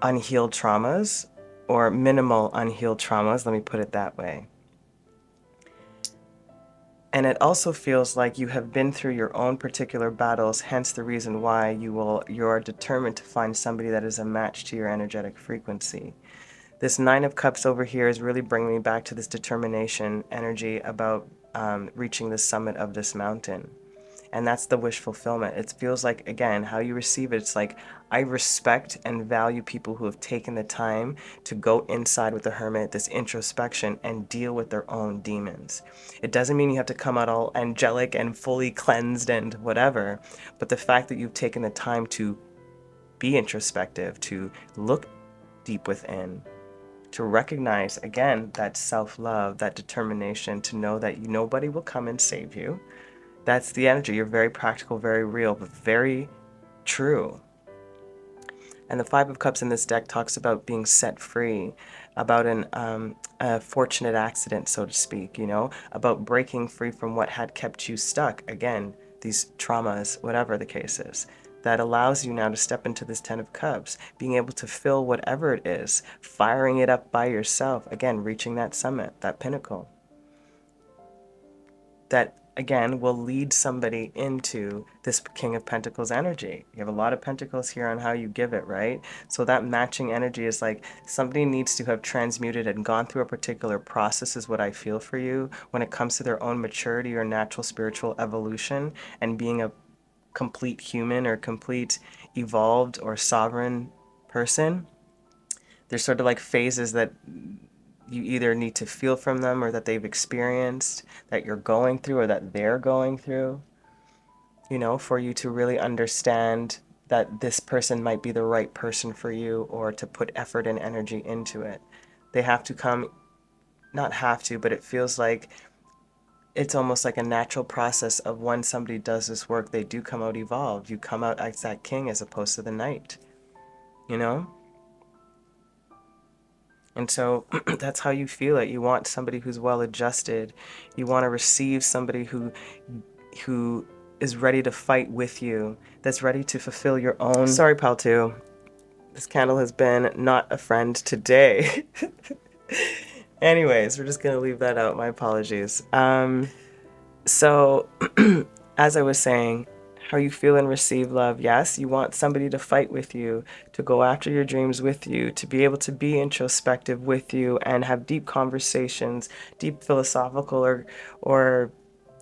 unhealed traumas or minimal unhealed traumas, let me put it that way. And it also feels like you have been through your own particular battles, hence the reason why you are determined to find somebody that is a match to your energetic frequency. This Nine of Cups over here is really bringing me back to this determination energy about reaching the summit of this mountain. And that's the wish fulfillment. It feels like, again, how you receive it, it's like, I respect and value people who have taken the time to go inside with the Hermit, this introspection, and deal with their own demons. It doesn't mean you have to come out all angelic and fully cleansed and whatever, but the fact that you've taken the time to be introspective, to look deep within, to recognize, again, that self-love, that determination to know that nobody will come and save you. That's the energy. You're very practical, very real, but very true. And the Five of Cups in this deck talks about being set free, about a fortunate accident, so to speak, about breaking free from what had kept you stuck. Again, these traumas, whatever the case is, that allows you now to step into this Ten of Cups, being able to fill whatever it is, firing it up by yourself, again, reaching that summit, that pinnacle. That, again, will lead somebody into this King of Pentacles energy. You have a lot of pentacles here on how you give it, right? So that matching energy is like somebody needs to have transmuted and gone through a particular process, is what I feel for you, when it comes to their own maturity or natural spiritual evolution and being a complete human or complete evolved or sovereign person. There's sort of like phases that you either need to feel from them or that they've experienced, that you're going through or that they're going through, for you to really understand that this person might be the right person for you, or to put effort and energy into it. They have to come, not have to, but it feels like it's almost like a natural process of when somebody does this work, they do come out evolved. You come out as that king as opposed to the knight, you know? And so that's how you feel it. You want somebody who's well adjusted. You want to receive somebody who is ready to fight with you, that's ready to fulfill your own. Sorry, pal, too. This candle has been not a friend today. Anyways, we're just going to leave that out. My apologies. So, as I was saying, how you feel and receive love. Yes, you want somebody to fight with you, to go after your dreams with you, to be able to be introspective with you and have deep conversations, deep philosophical or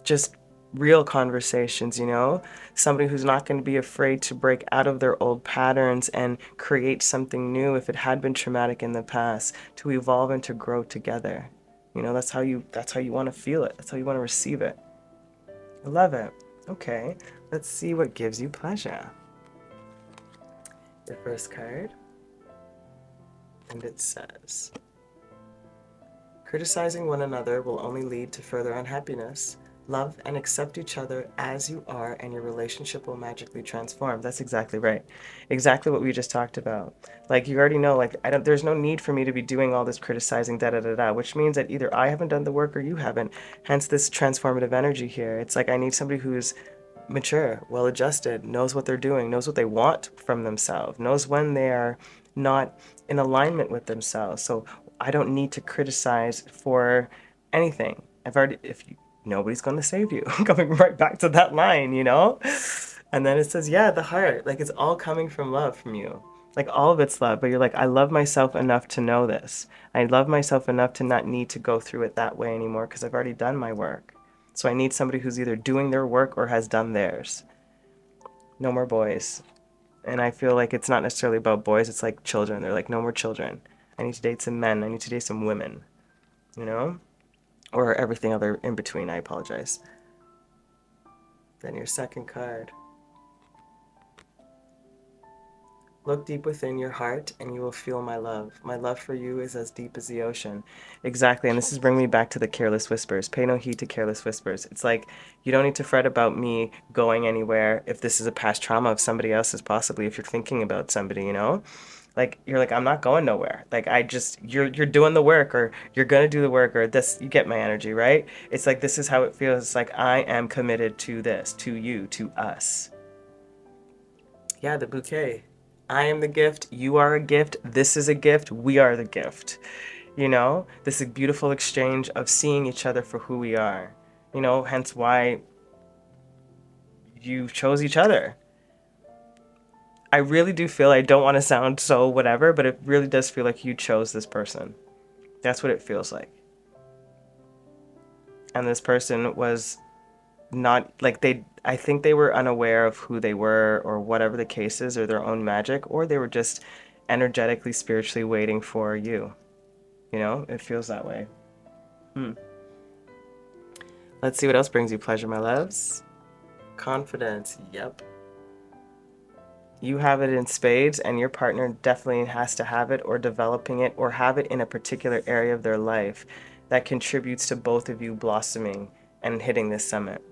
just real conversations, you know? Somebody who's not going to be afraid to break out of their old patterns and create something new if it had been traumatic in the past, to evolve and to grow together. You know, that's how you want to feel it. That's how you want to receive it. I love it. Okay, let's see what gives you pleasure. Your first card. And it says, criticizing one another will only lead to further unhappiness. Love and accept each other as you are, and your relationship will magically transform. That's exactly right. Exactly what we just talked about. Like, you already know, like, there's no need for me to be doing all this criticizing, which means that either I haven't done the work or you haven't. Hence this transformative energy here. It's like I need somebody who's mature, well-adjusted, knows what they're doing, knows what they want from themselves, knows when they are not in alignment with themselves. So I don't need to criticize for anything. Nobody's going to save you. Coming right back to that line, you know? And then it says, yeah, the heart, like it's all coming from love from you. Like all of it's love, but you're like, I love myself enough to know this. I love myself enough to not need to go through it that way anymore because I've already done my work. So I need somebody who's either doing their work or has done theirs. No more boys. And I feel like it's not necessarily about boys, it's like children. They're like, no more children. I need to date some men. I need to date some women. You know? Or everything other in between, I apologize. Then your second card. Look deep within your heart and you will feel my love. My love for you is as deep as the ocean. Exactly, and this is bringing me back to the careless whispers. Pay no heed to careless whispers. It's like, you don't need to fret about me going anywhere if this is a past trauma of somebody else's, possibly, if you're thinking about somebody, you know? Like, you're like, I'm not going nowhere. Like, you're doing the work, or you're gonna do the work, or this, you get my energy, right? It's like, this is how it feels. It's like, I am committed to this, to you, to us. Yeah, the bouquet. I am the gift, you are a gift, this is a gift, we are the gift. You know, this is a beautiful exchange of seeing each other for who we are. You know, hence why you chose each other. I really do feel, I don't want to sound so whatever, but it really does feel like you chose this person. That's what it feels like. And this person was not, like, I think they were unaware of who they were or whatever the case is, or their own magic, or they were just energetically, spiritually waiting for you. You know, it feels that way. Let's see what else brings you pleasure, my loves. Confidence. Yep. You have it in spades, and your partner definitely has to have it, or developing it, or have it in a particular area of their life that contributes to both of you blossoming and hitting this summit.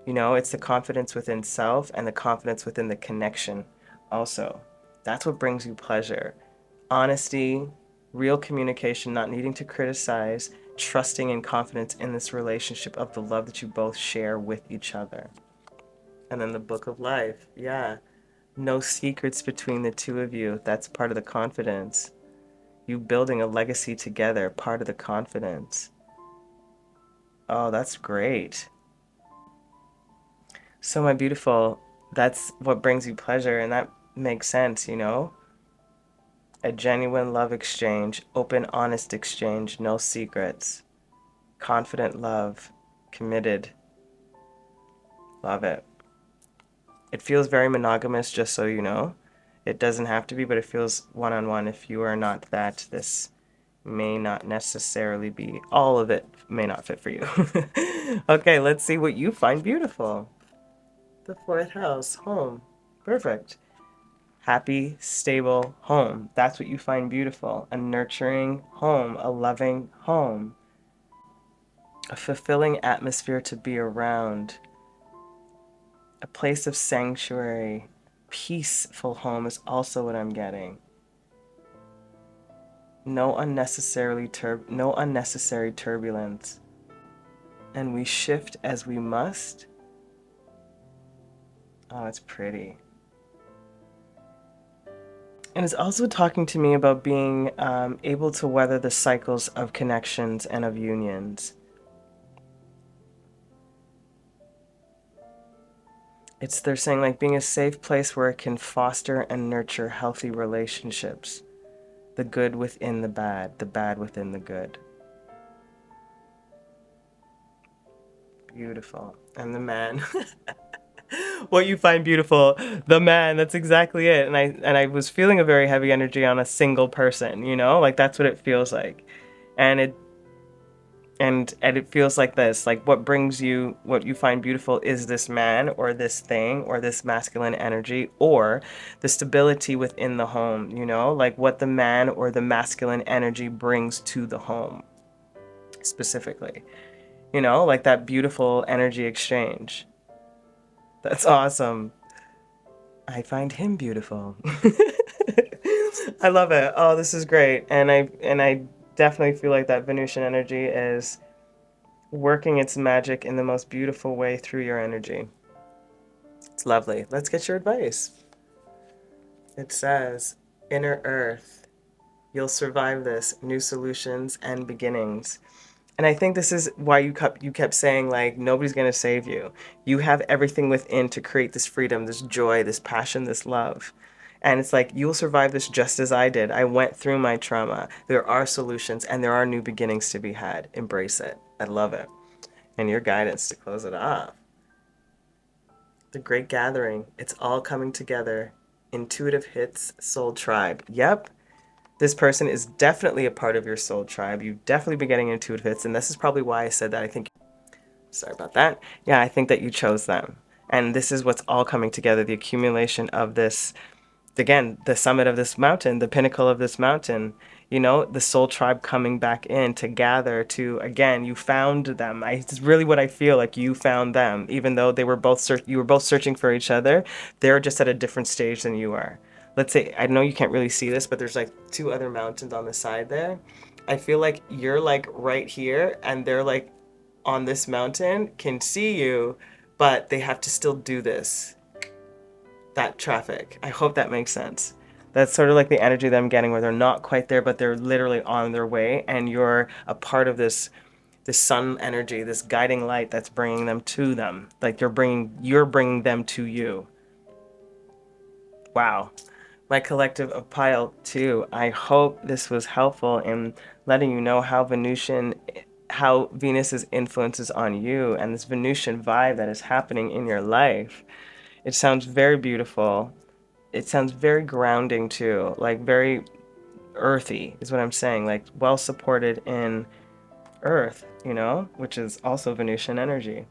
You know, it's the confidence within self and the confidence within the connection also. That's what brings you pleasure. Honesty, real communication, not needing to criticize, trusting and confidence in this relationship of the love that you both share with each other. And then the book of life. Yeah. No secrets between the two of you. That's part of the confidence. You building a legacy together, part of the confidence. Oh, that's great. So my beautiful, that's what brings you pleasure, and that makes sense, you know? A genuine love exchange, open, honest exchange, no secrets. Confident love, committed. Love it. It feels very monogamous, just so you know. It doesn't have to be, but it feels one-on-one. If you are not that, this may not necessarily be, all of it may not fit for you. Okay, let's see what you find beautiful. The fourth house, home. Perfect. Happy, stable home. That's what you find beautiful. A nurturing home, a loving home. a fulfilling atmosphere to be around, a place of sanctuary, peaceful home is also what I'm getting. No unnecessary turbulence. And we shift as we must. Oh, it's pretty. And it's also talking to me about being able to weather the cycles of connections and of unions. They're saying like being a safe place where it can foster and nurture healthy relationships. The good within the bad within the good. Beautiful. And the man. What you find beautiful, the man, that's exactly it. And I was feeling a very heavy energy on a single person, you know? Like that's what it feels like. And it feels like this, like what you find beautiful is this man or this thing or this masculine energy or the stability within the home, you know, like what the man or the masculine energy brings to the home specifically, you know, like that beautiful energy exchange. That's awesome. I find him beautiful. I love it. Oh, this is great. And I definitely feel like that Venusian energy is working its magic in the most beautiful way through your energy. It's lovely. Let's get your advice. It says, Inner Earth, you'll survive this, new solutions and beginnings. And I think this is why you kept saying, like, nobody's going to save you. You have everything within to create this freedom, this joy, this passion, this love. And it's like, you'll survive this just as I did. I went through my trauma. There are solutions and there are new beginnings to be had. Embrace it. I love it. And your guidance to close it off. The Great Gathering. It's all coming together. Intuitive hits, soul tribe. Yep. This person is definitely a part of your soul tribe. You've definitely been getting intuitive hits, and this is probably why I said that. I think, sorry about that. Yeah, I think that you chose them. And this is what's all coming together, the accumulation of this, again, the summit of this mountain, the pinnacle of this mountain, you know, the soul tribe coming back in to gather to, again, you found them. It's really what I feel like, you found them, even though you were both searching for each other. They're just at a different stage than you are. Let's say, I know you can't really see this, but there's like 2 other mountains on the side there. I feel like you're like right here and they're like on this mountain, can see you, but they have to still do this. That traffic. I hope that makes sense. That's sort of like the energy that I'm getting where they're not quite there, but they're literally on their way and you're a part of this sun energy, this guiding light that's bringing them to them. Like you're bringing them to you. Wow. My collective of Pile 2, I hope this was helpful in letting you know how Venus's influence is on you and this Venusian vibe that is happening in your life. It sounds very beautiful. It sounds very grounding too, like very earthy is what I'm saying, like well supported in earth, you know, which is also Venusian energy.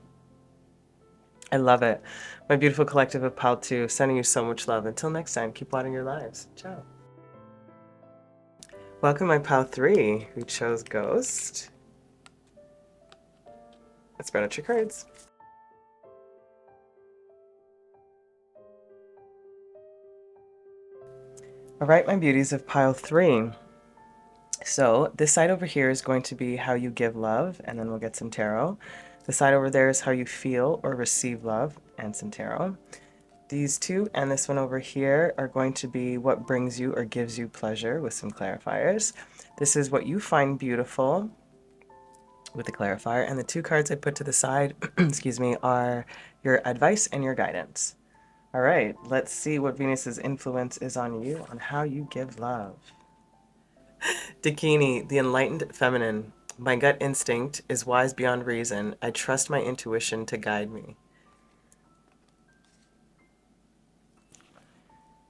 I love it. My beautiful collective of Pile 2, sending you so much love. Until next time, keep lighting your lives. Ciao. Welcome my Pile 3, who chose Ghost. Let's spread out your cards. All right, my beauties of Pile 3. So this side over here is going to be how you give love, and then we'll get some tarot. The side over there is how you feel or receive love, and some tarot. These two and this one over here are going to be what brings you or gives you pleasure with some clarifiers. This is what you find beautiful with the clarifier. And the 2 cards I put to the side, excuse me, are your advice and your guidance. All right, let's see what Venus's influence is on you, on how you give love. 𝓥𝓏𝓷𝓾𝓼𝓲, the enlightened feminine. My gut instinct is wise beyond reason. I trust my intuition to guide me.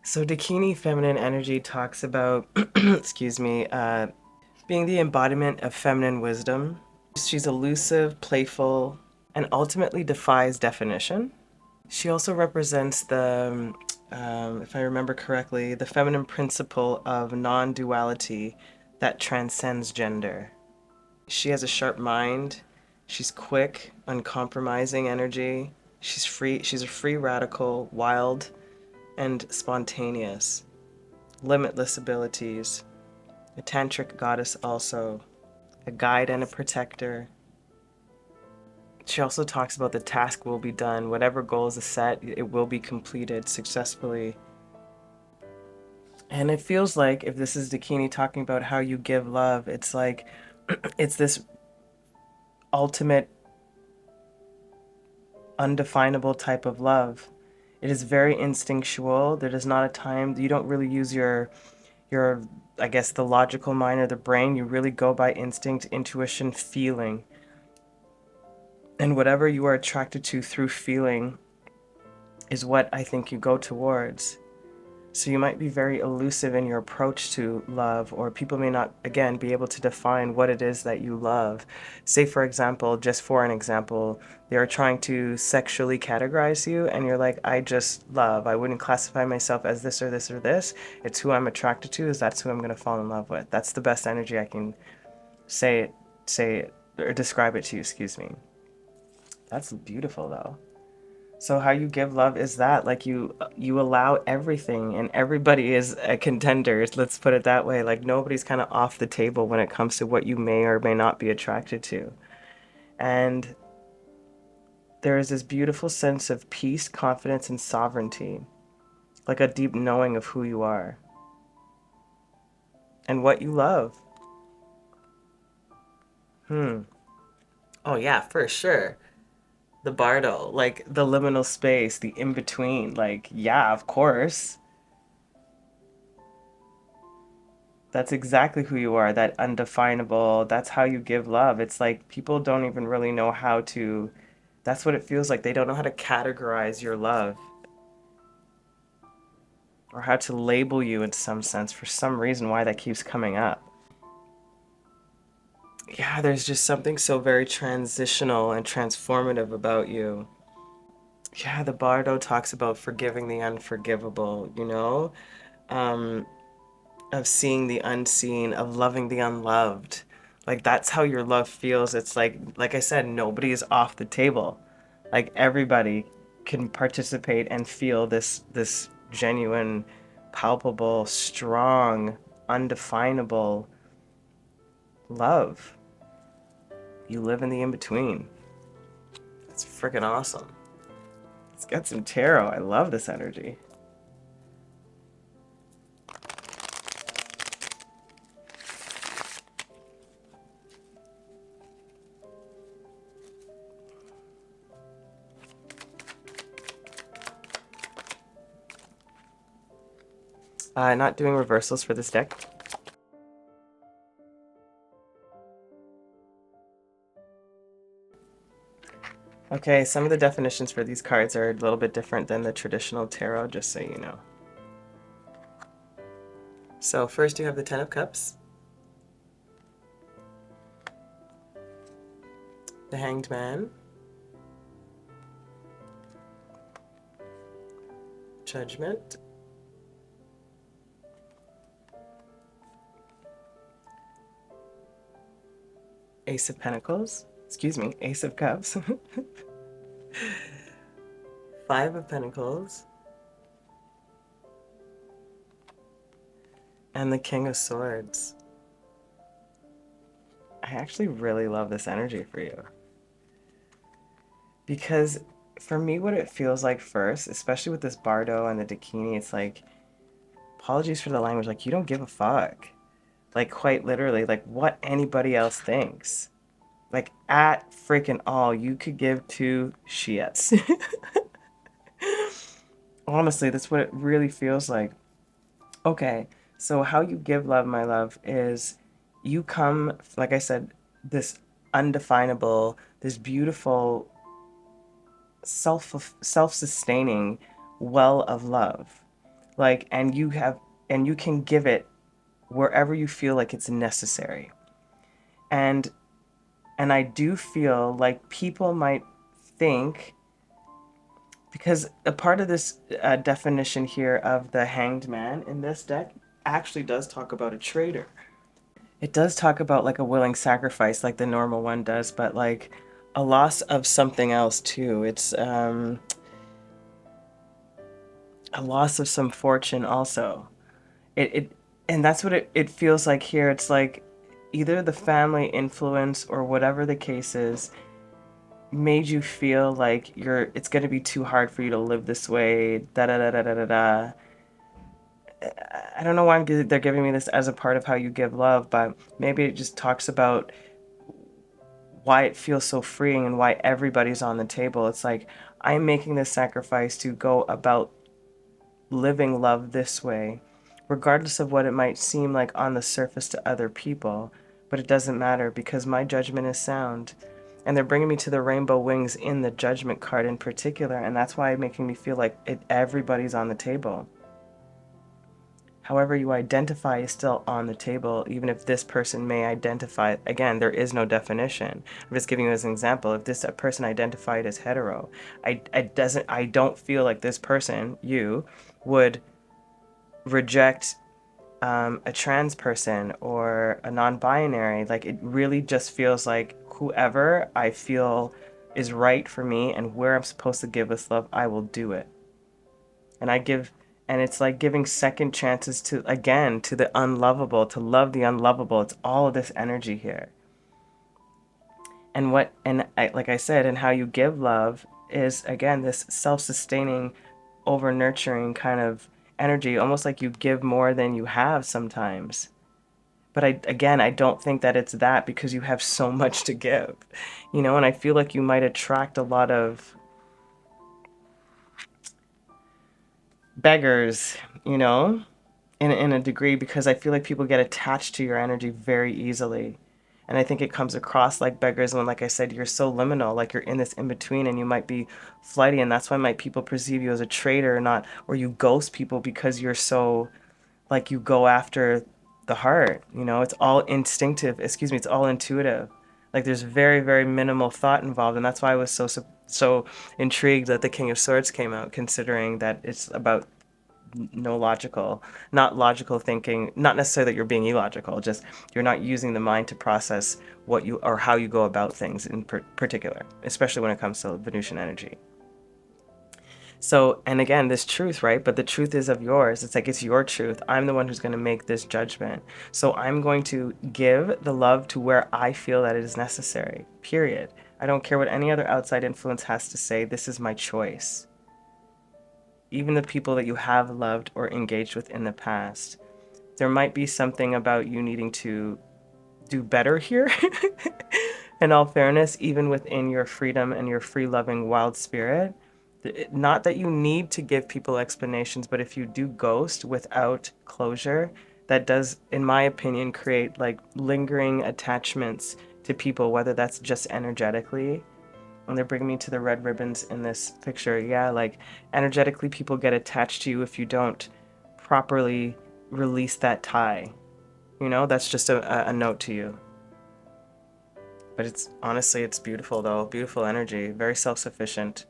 So 𝓥𝓏𝓷𝓾 feminine energy talks about, excuse me, being the embodiment of feminine wisdom. She's elusive, playful, and ultimately defies definition. She also represents the, if I remember correctly, the feminine principle of non-duality that transcends gender. She has a sharp mind. She's quick, uncompromising energy. She's free. She's a free radical, wild, and spontaneous. Limitless abilities. A tantric goddess also. A guide and a protector. She also talks about the task will be done. Whatever goals is set, it will be completed successfully. And it feels like, if this is 𝓥𝓏𝓷𝓾𝓿 talking about how you give love, it's like, it's this ultimate, undefinable type of love. It is very instinctual. There is not a time, you don't really use your, I guess, the logical mind or the brain. You really go by instinct, intuition, feeling. And whatever you are attracted to through feeling is what I think you go towards. So you might be very elusive in your approach to love, or people may not, again, be able to define what it is that you love. Say, for example, just for an example, they are trying to sexually categorize you, and you're like, I just love. I wouldn't classify myself as this or this or this. It's who I'm attracted to, is that's who I'm going to fall in love with. That's the best energy I can say it, or describe it to you, excuse me. That's beautiful, though. So how you give love is that, like, you allow everything, and everybody is a contender, let's put it that way. Like, nobody's kind of off the table when it comes to what you may or may not be attracted to. And there is this beautiful sense of peace, confidence, and sovereignty, like a deep knowing of who you are and what you love. Oh yeah, for sure. The bardo, like the liminal space, the in-between, like, yeah, of course. That's exactly who you are, that undefinable, that's how you give love. It's like people don't even really know how to, that's what it feels like. They don't know how to categorize your love, or how to label you in some sense, for some reason why that keeps coming up. Yeah, there's just something so very transitional and transformative about you. Yeah, the bardo talks about forgiving the unforgivable, you know? Of seeing the unseen, of loving the unloved. Like, that's how your love feels. It's like I said, nobody is off the table. Like, everybody can participate and feel this genuine, palpable, strong, undefinable love. You live in the in-between. It's freaking awesome. It's got some tarot. I love this energy. Not doing reversals for this deck. Okay, some of the definitions for these cards are a little bit different than the traditional tarot, just so you know. So first you have the Ten of Cups, the Hanged Man, Judgment, Ace of Pentacles, Ace of Cups, Five of Pentacles, and the King of Swords. I actually really love this energy for you. Because for me, what it feels like first, especially with this bardo and the 𝓥𝓏𝓷𝓾𝓿, it's like, apologies for the language, like, you don't give a fuck. Like, quite literally, like, what anybody else thinks. Like, at freaking all, you could give two shits. Honestly, that's what it really feels like. Okay, so how you give love, my love, is you come, like I said, this undefinable, this beautiful, self-sustaining well of love. Like, and you can give it wherever you feel like it's necessary. And I do feel like people might think, because a part of this definition here of the Hanged Man in this deck actually does talk about a traitor. It does talk about like a willing sacrifice, like the normal one does, but like a loss of something else too. It's a loss of some fortune also. It and that's what it feels like here. It's like either the family influence or whatever the case is made you feel like it's going to be too hard for you to live this way. Da da da da da da da. I don't know why they're giving me this as a part of how you give love, but maybe it just talks about why it feels so freeing and why everybody's on the table. It's like, I'm making this sacrifice to go about living love this way, regardless of what it might seem like on the surface to other people. But it doesn't matter because my judgment is sound. And they're bringing me to the rainbow wings in the judgment card in particular, and that's why it's making me feel like everybody's on the table. However you identify is still on the table, even if this person may identify. Again, there is no definition. I'm just giving you as an example. If this person identified as hetero, I don't feel like this person, you, would reject a trans person or a non-binary. Like, it really just feels like whoever I feel is right for me and where I'm supposed to give this love, I will do it. And it's like giving second chances to the unlovable, to love the unlovable. It's all of this energy here. And like I said, and how you give love is, again, this self-sustaining, over-nurturing kind of energy, almost like you give more than you have sometimes. But I don't think that it's that, because you have so much to give, and I feel like you might attract a lot of beggars, in a degree, because I feel like people get attached to your energy very easily. And I think it comes across like beggars when, like I said, you're so liminal, like you're in this in-between and you might be flighty, and that's why people perceive you as a traitor or you ghost people because you're so, like, you go after the heart, it's all instinctive, it's all intuitive. Like, there's very, very minimal thought involved, and that's why I was so intrigued that the King of Swords came out, considering that it's about not logical thinking, not necessarily that you're being illogical, just you're not using the mind to process what you or how you go about things in particular, especially when it comes to Venusian energy. So, and again, this truth, right? But the truth is of yours. It's like, it's your truth. I'm the one who's going to make this judgment. So I'm going to give the love to where I feel that it is necessary, period. I don't care what any other outside influence has to say. This is my choice. Even the people that you have loved or engaged with in the past, there might be something about you needing to do better here. In all fairness, even within your freedom and your free loving wild spirit, not that you need to give people explanations, but if you do ghost without closure, that does, in my opinion, create like lingering attachments to people, whether that's just energetically. And they're bringing me to the red ribbons in this picture. Yeah, like energetically people get attached to you if you don't properly release that tie. That's just a note to you. But it's honestly, it's beautiful though. Beautiful energy, very self-sufficient.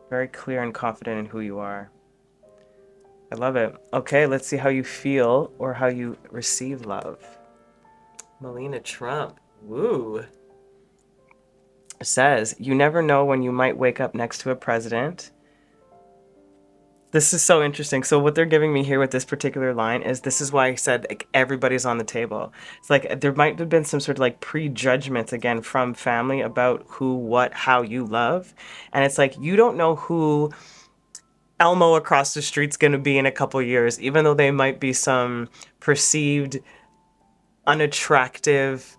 Very clear and confident in who you are. I love it. Okay, let's see how you feel or how you receive love. Melania Trump. Woo. Says, you never know when you might wake up next to a president. This is so interesting. So what they're giving me here with this particular line is, this is why I said, like, everybody's on the table. It's like there might have been some sort of like prejudgments, again, from family about who, what, how you love. And it's like, you don't know who Elmo across the street's going to be in a couple years, even though they might be some perceived unattractive,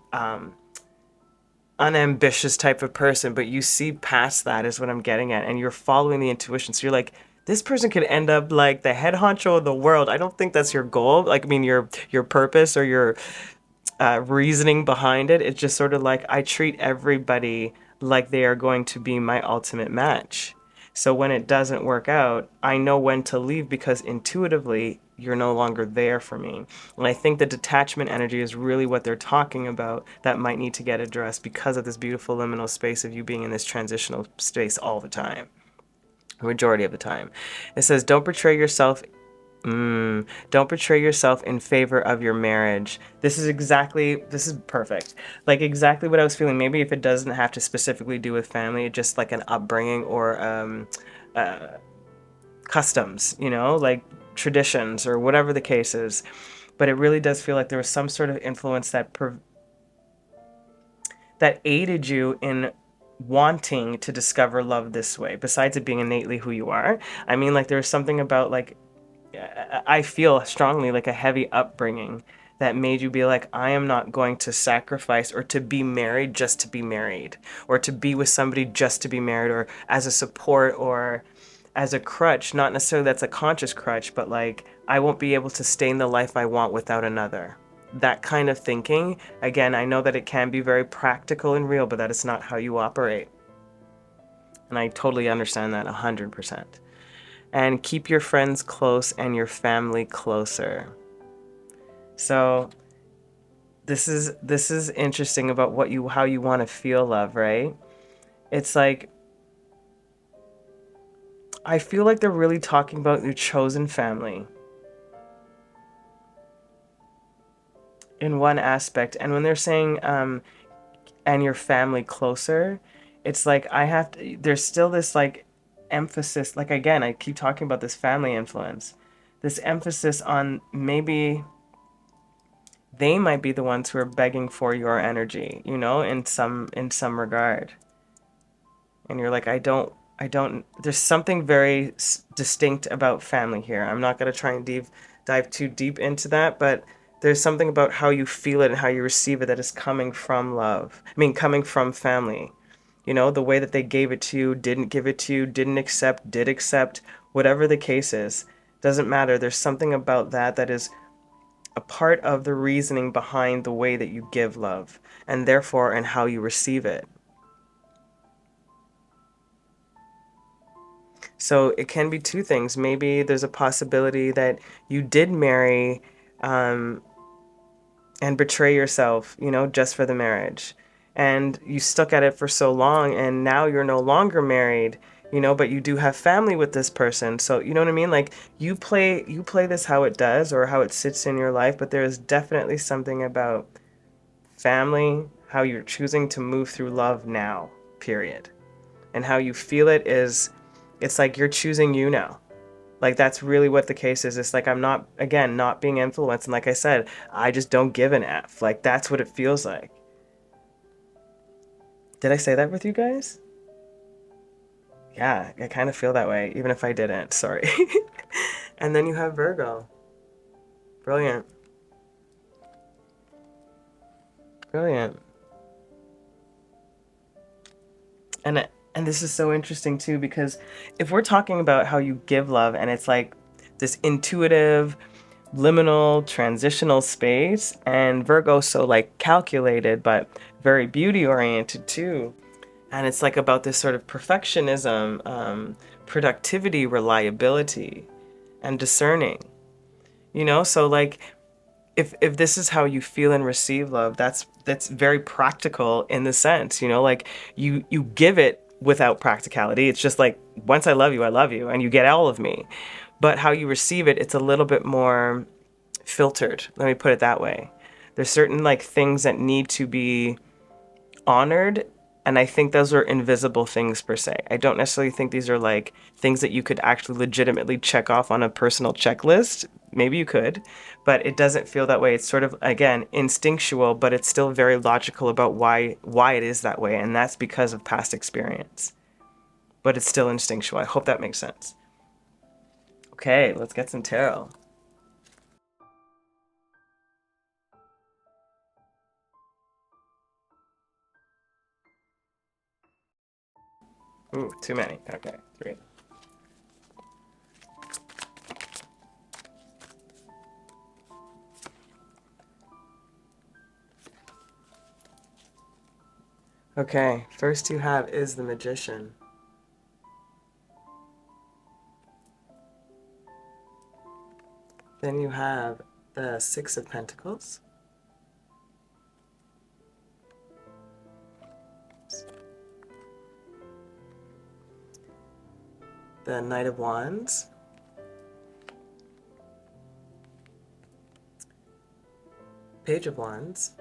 unambitious type of person, but you see past that is what I'm getting at, and you're following the intuition. So you're like, this person could end up like the head honcho of the world. I don't think that's your goal. Like, I mean, your purpose or your reasoning behind it. It's just sort of like, I treat everybody like they are going to be my ultimate match. So when it doesn't work out, I know when to leave, because intuitively you're no longer there for me. And I think the detachment energy is really what they're talking about that might need to get addressed because of this beautiful liminal space of you being in this transitional space all the time. The majority of the time. It says, don't betray yourself Don't betray yourself in favor of your marriage. This is perfect. Like exactly what I was feeling. Maybe if it doesn't have to specifically do with family, just like an upbringing or customs, you know, like traditions or whatever the case is. But it really does feel like there was some sort of influence that aided you in wanting to discover love this way, besides it being innately who you are. I mean, like there's something about like, I feel strongly like a heavy upbringing that made you be like, I am not going to sacrifice or to be married just to be married, or to be with somebody just to be married, or as a support or as a crutch. Not necessarily that's a conscious crutch, but like, I won't be able to stay in the life I want without another. That kind of thinking, again, I know that it can be very practical and real, but that is not how you operate. And I totally understand that 100%. And keep your friends close and your family closer. So this is interesting about how you want to feel love, right? It's like, I feel like they're really talking about your chosen family in one aspect. And when they're saying and your family closer, it's like there's still this like emphasis, like again, I keep talking about this family influence, this emphasis on maybe they might be the ones who are begging for your energy, you know, in some regard. And you're like, I don't, there's something very distinct about family here. I'm not going to try and dive too deep into that, but there's something about how you feel it and how you receive it that is coming from love. I mean, coming from family. You know, the way that they gave it to you, didn't give it to you, didn't accept, did accept, whatever the case is, doesn't matter. There's something about that is a part of the reasoning behind the way that you give love, and therefore and how you receive it. So it can be two things. Maybe there's a possibility that you did marry and betray yourself, you know, just for the marriage. And you stuck at it for so long, and now you're no longer married, you know, but you do have family with this person. So, you know what I mean? Like you play this how it does or how it sits in your life, but there is definitely something about family, how you're choosing to move through love now, period. And how you feel it is, it's like you're choosing you now. Like that's really what the case is. It's like I'm not, again, not being influenced. And like I said, I just don't give an F. Like that's what it feels like. Did I say that with you guys? Yeah, I kind of feel that way, even if I didn't. Sorry. And then you have Virgo. Brilliant. Brilliant. And this is so interesting too, because if we're talking about how you give love and it's like this intuitive, liminal, transitional space, and Virgo's so like calculated, but very beauty oriented too. And it's like about this sort of perfectionism, productivity, reliability, and discerning, you know? So like, if this is how you feel and receive love, that's very practical in the sense, you know, like you give it without practicality. It's just like, once I love you, and you get all of me. But how you receive it, it's a little bit more filtered. Let me put it that way. There's certain like things that need to be honored, and I think those are invisible things per se. I don't necessarily think these are like things that you could actually legitimately check off on a personal checklist. Maybe you could, but it doesn't feel that way. It's sort of, again, instinctual, but it's still very logical about why it is that way, and that's because of past experience. But it's still instinctual. I hope that makes sense. Okay, let's get some tarot. Ooh, too many. Okay, 3. Okay, first you have is the Magician. Then you have the 6 of Pentacles. The Knight of Wands. Page of Wands,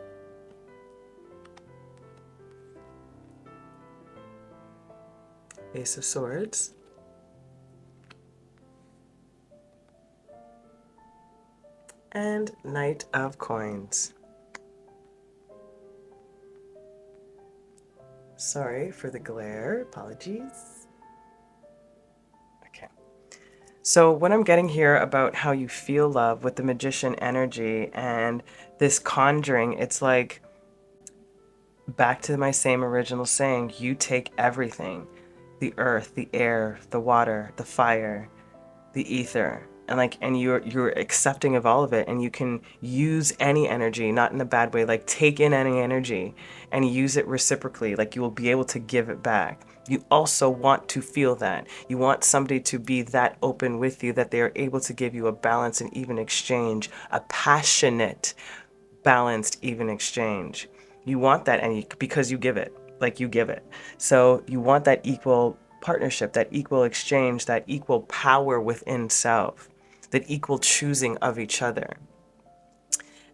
Ace of Swords, and Knight of Coins. Sorry for the glare, apologies. Okay. So what I'm getting here about how you feel love with the Magician energy and this conjuring, it's like, back to my same original saying, you take everything. The earth, the air, the water, the fire, the ether, and you're accepting of all of it, and you can use any energy, not in a bad way, like take in any energy and use it reciprocally, like you will be able to give it back. You also want to feel that. You want somebody to be that open with you that they are able to give you a balanced and even exchange, a passionate, balanced, even exchange. You want that, and because you give it, like you give it. So you want that equal partnership, that equal exchange, that equal power within self, that equal choosing of each other.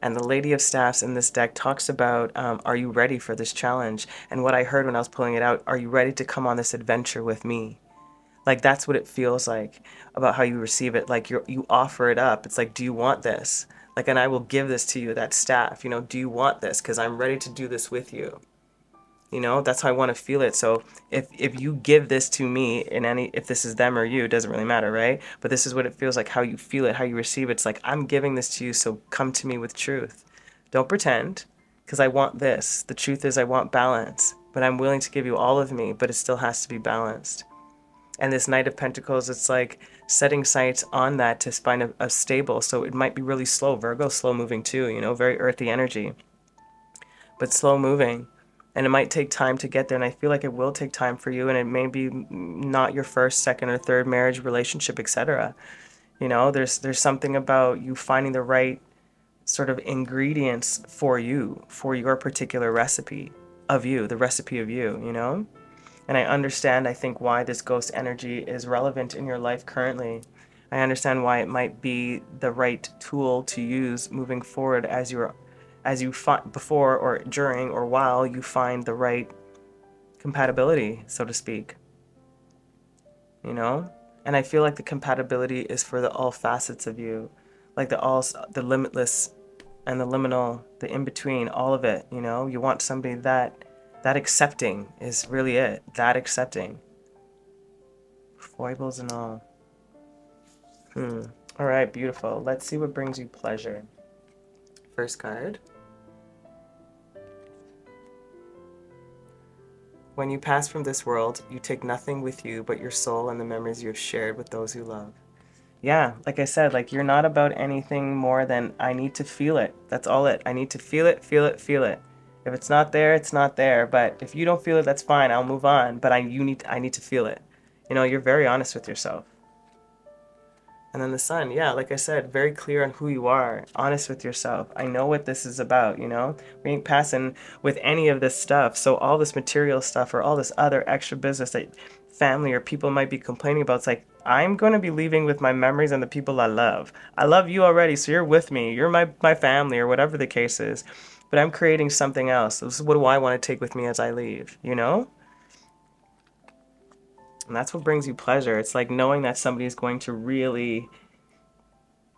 And the Lady of Staffs in this deck talks about, are you ready for this challenge? And what I heard when I was pulling it out, are you ready to come on this adventure with me? Like, that's what it feels like about how you receive it. Like you offer it up. It's like, do you want this? Like, and I will give this to you, that staff, do you want this? Because I'm ready to do this with you. That's how I want to feel it. So if you give this to me if this is them or you, it doesn't really matter, right? But this is what it feels like, how you feel it, how you receive it. It's like, I'm giving this to you, so come to me with truth. Don't pretend, because I want this. The truth is I want balance, but I'm willing to give you all of me, but it still has to be balanced. And this Knight of Pentacles, it's like setting sights on that to find a stable. So it might be really slow. Virgo, slow moving too, very earthy energy, but slow moving. And it might take time to get there, and I feel like it will take time for you, and it may be not your first, second, or third marriage, relationship, etc. There's something about you finding the right sort of ingredients for you, for your particular recipe of you, the recipe of you. And I understand, I think, why this ghost energy is relevant in your life currently. I understand why it might be the right tool to use moving forward as you find before or during or while you find the right compatibility, so to speak. And I feel like the compatibility is for all facets of you, like the limitless and the liminal, the in-between, all of it. You want somebody that accepting is really it, that accepting, foibles and all. All right, beautiful. Let's see what brings you pleasure. First card. When you pass from this world, you take nothing with you but your soul and the memories you have shared with those you love. Yeah, like I said, like you're not about anything more than I need to feel it. That's all it. I need to feel it, feel it, feel it. If it's not there, it's not there. But if you don't feel it, that's fine. I'll move on. But I need to feel it. You're very honest with yourself. And then the Sun, yeah, like I said, very clear on who you are, honest with yourself. I know what this is about, We ain't passing with any of this stuff. So all this material stuff or all this other extra business that family or people might be complaining about, it's like, I'm going to be leaving with my memories and the people I love. I love you already, so you're with me. You're my family or whatever the case is. But I'm creating something else. This is what do I want to take with me as I leave, And that's what brings you pleasure. It's like knowing that somebody is going to really,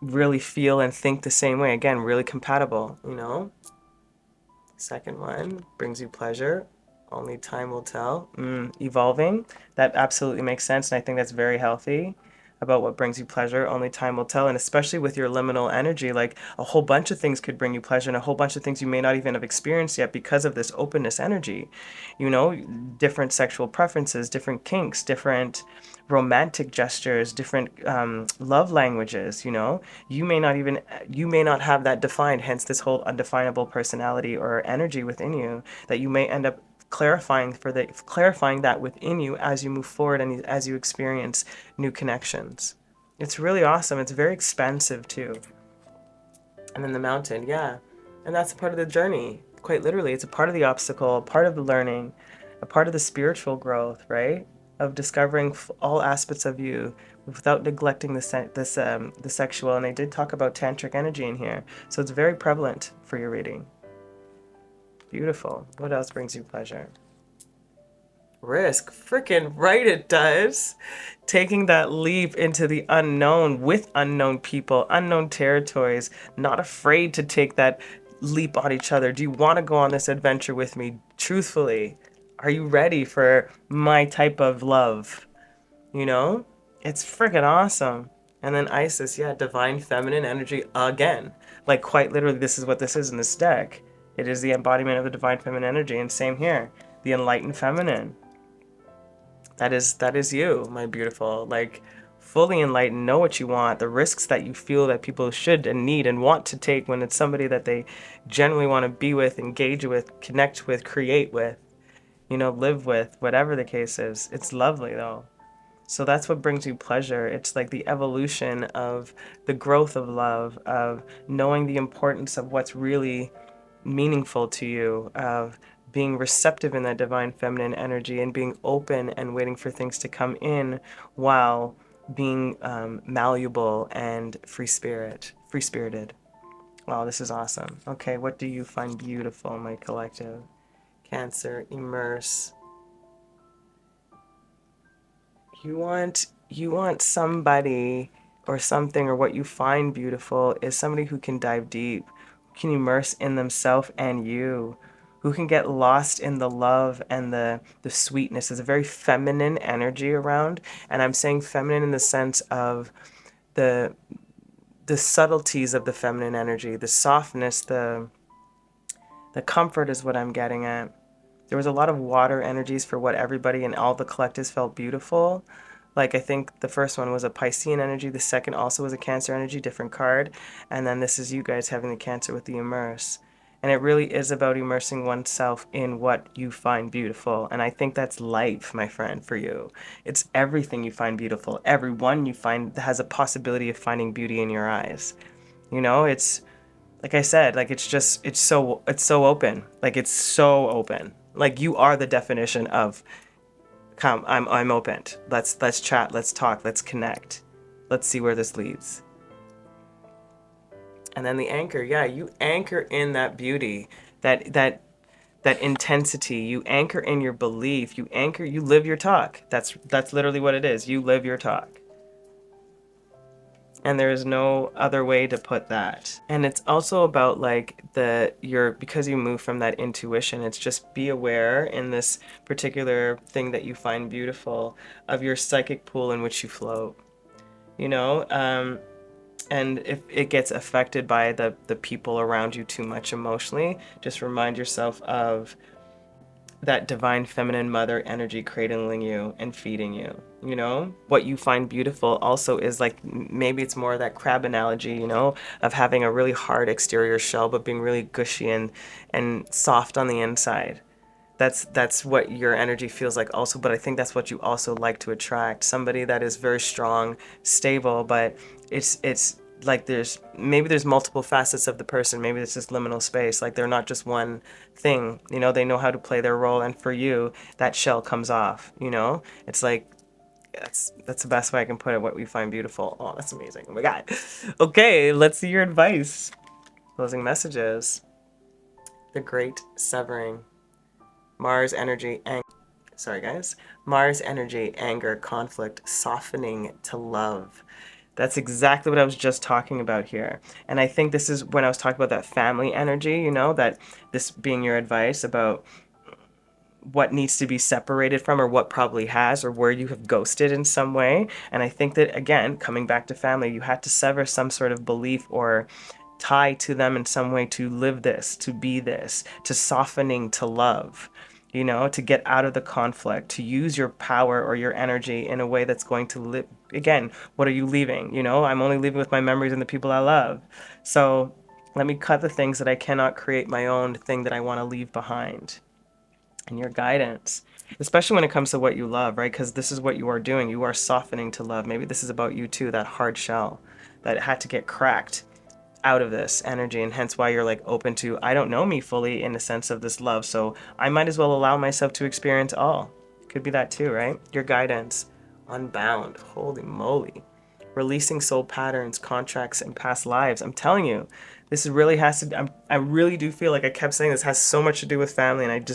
really feel and think the same way. Again, really compatible, Second one brings you pleasure. Only time will tell. Evolving. That absolutely makes sense. And I think that's very healthy about what brings you pleasure. Only time will tell. And especially with your liminal energy, like a whole bunch of things could bring you pleasure and a whole bunch of things you may not even have experienced yet because of this openness energy. Different sexual preferences, different kinks, different romantic gestures, different love languages. You may not have that defined, hence this whole undefinable personality or energy within you that you may end up clarifying that within you as you move forward and as you experience new connections. It's really awesome. It's very expansive too. And then the Mountain, yeah. And that's a part of the journey. Quite literally, it's a part of the obstacle, a part of the learning, a part of the spiritual growth, right? of discovering all aspects of you without neglecting the sexual. And I did talk about tantric energy in here, so it's very prevalent for your reading. Beautiful. What else brings you pleasure? Risk. Freaking right it does. Taking that leap into the unknown with unknown people, unknown territories, not afraid to take that leap on each other. Do you want to go on this adventure with me? Truthfully, are you ready for my type of love? You know? It's freaking awesome. And then Isis, yeah, divine feminine energy again. Like quite literally, this is what this is in this deck. It is the embodiment of the divine feminine energy. And same here, the enlightened feminine. That is you, my beautiful. Like, fully enlightened, know what you want, the risks that you feel that people should and need and want to take when it's somebody that they genuinely want to be with, engage with, connect with, create with, you know, live with, whatever the case is. It's lovely though. So that's what brings you pleasure. It's like the evolution of the growth of love, of knowing the importance of what's really meaningful to you, of being receptive in that divine feminine energy and being open and waiting for things to come in while being malleable and free-spirited. Wow, this is awesome. Okay, what do you find beautiful, my collective? Cancer, immerse. You want somebody or something, or what you find beautiful is somebody who can dive deep, who can immerse in themselves and you, who can get lost in the love and the sweetness. There's a very feminine energy around, and I'm saying feminine in the sense of the subtleties of the feminine energy, the softness, the comfort is what I'm getting at. There was a lot of water energies for what everybody and all the collectives felt beautiful. Like, I think the first one was a Piscean energy. The second also was a Cancer energy, different card. And then this is you guys having the Cancer with the immerse. And it really is about immersing oneself in what you find beautiful. And I think that's life, my friend, for you. It's everything you find beautiful. Everyone you find has a possibility of finding beauty in your eyes. You know, it's, like I said, like it's so open. Like it's so open. Like you are the definition of, come, I'm open. Let's chat, let's talk, let's connect. Let's see where this leads. And then the anchor, yeah, you anchor in that beauty, that intensity. You anchor in your belief. You live your talk. That's literally what it is. You live your talk. And there is no other way to put that. And it's also about like because you move from that intuition, it's just be aware in this particular thing that you find beautiful of your psychic pool in which you float, you know? And if it gets affected by the people around you too much emotionally, just remind yourself of that divine feminine mother energy cradling you and feeding you. You know, what you find beautiful also is like, maybe it's more that crab analogy, you know, of having a really hard exterior shell but being really gushy and soft on the inside. That's what your energy feels like also, but I think that's what you also like to attract. Somebody that is very strong, stable, but it's like there's multiple facets of the person. Maybe it's just liminal space. Like they're not just one thing, you know, they know how to play their role. And for you, that shell comes off, you know, it's like, that's the best way I can put it, what we find beautiful. Oh, that's amazing. Oh my God. Okay, let's see your advice. Closing messages. The Great Severing. Mars energy, Mars energy, anger, conflict, softening to love. That's exactly what I was just talking about here. And I think this is when I was talking about that family energy, you know, that this being your advice about what needs to be separated from, or what probably has, or where you have ghosted in some way. And I think that, again, coming back to family, you had to sever some sort of belief or tie to them in some way to live this, to be this, to softening to love, you know, to get out of the conflict, to use your power or your energy in a way that's going to live. Again, what are you leaving? You know, I'm only leaving with my memories and the people I love. So let me cut the things that I cannot create my own thing that I want to leave behind. And your guidance, especially when it comes to what you love, right? Because this is what you are doing. You are softening to love. Maybe this is about you too, that hard shell that had to get cracked out of this energy, and hence why you're like open to, I don't know me fully in the sense of this love, so I might as well allow myself to experience all. Could be that too, right? Your guidance. Unbound. Holy moly. Releasing soul patterns, contracts, and past lives. I'm telling you, this really has to, I really do feel like I kept saying this has so much to do with family, and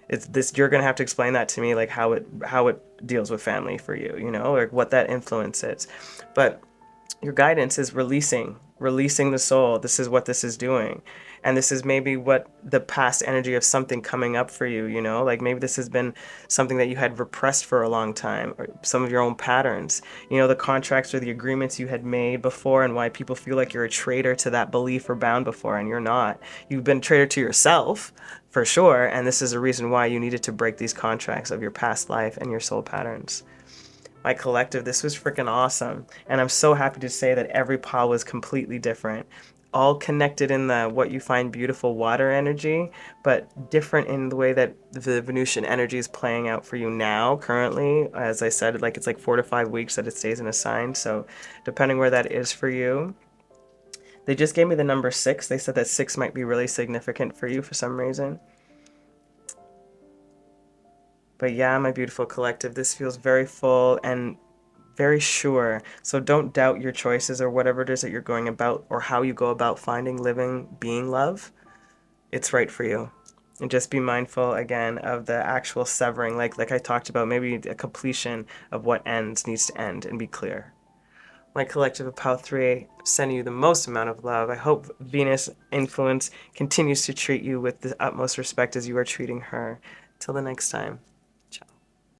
it's this, you're going to have to explain that to me, like how it deals with family for you, you know, like what that influence is. But your guidance is releasing the soul. This is what this is doing. And this is maybe what the past energy of something coming up for you, you know, like maybe this has been something that you had repressed for a long time, or some of your own patterns, you know, the contracts or the agreements you had made before, and why people feel like you're a traitor to that belief or bound before, and you're not. You've been a traitor to yourself for sure. And this is a reason why you needed to break these contracts of your past life and your soul patterns. My collective, this was freaking awesome. And I'm so happy to say that every pile was completely different. All connected in the what you find beautiful water energy, but different in the way that the Venusian energy is playing out for you now, currently. As I said, like it's like 4 to 5 weeks that it stays in a sign. So depending where that is for you. They just gave me the number 6. They said that 6 might be really significant for you for some reason. But yeah, my beautiful collective, this feels very full and very sure. So don't doubt your choices or whatever it is that you're going about, or how you go about finding, living, being love. It's right for you. And just be mindful again of the actual severing, like I talked about, maybe a completion of what ends needs to end, and be clear. My collective of Pal 3, sending you the most amount of love. I hope Venus influence continues to treat you with the utmost respect as you are treating her. Till the next time.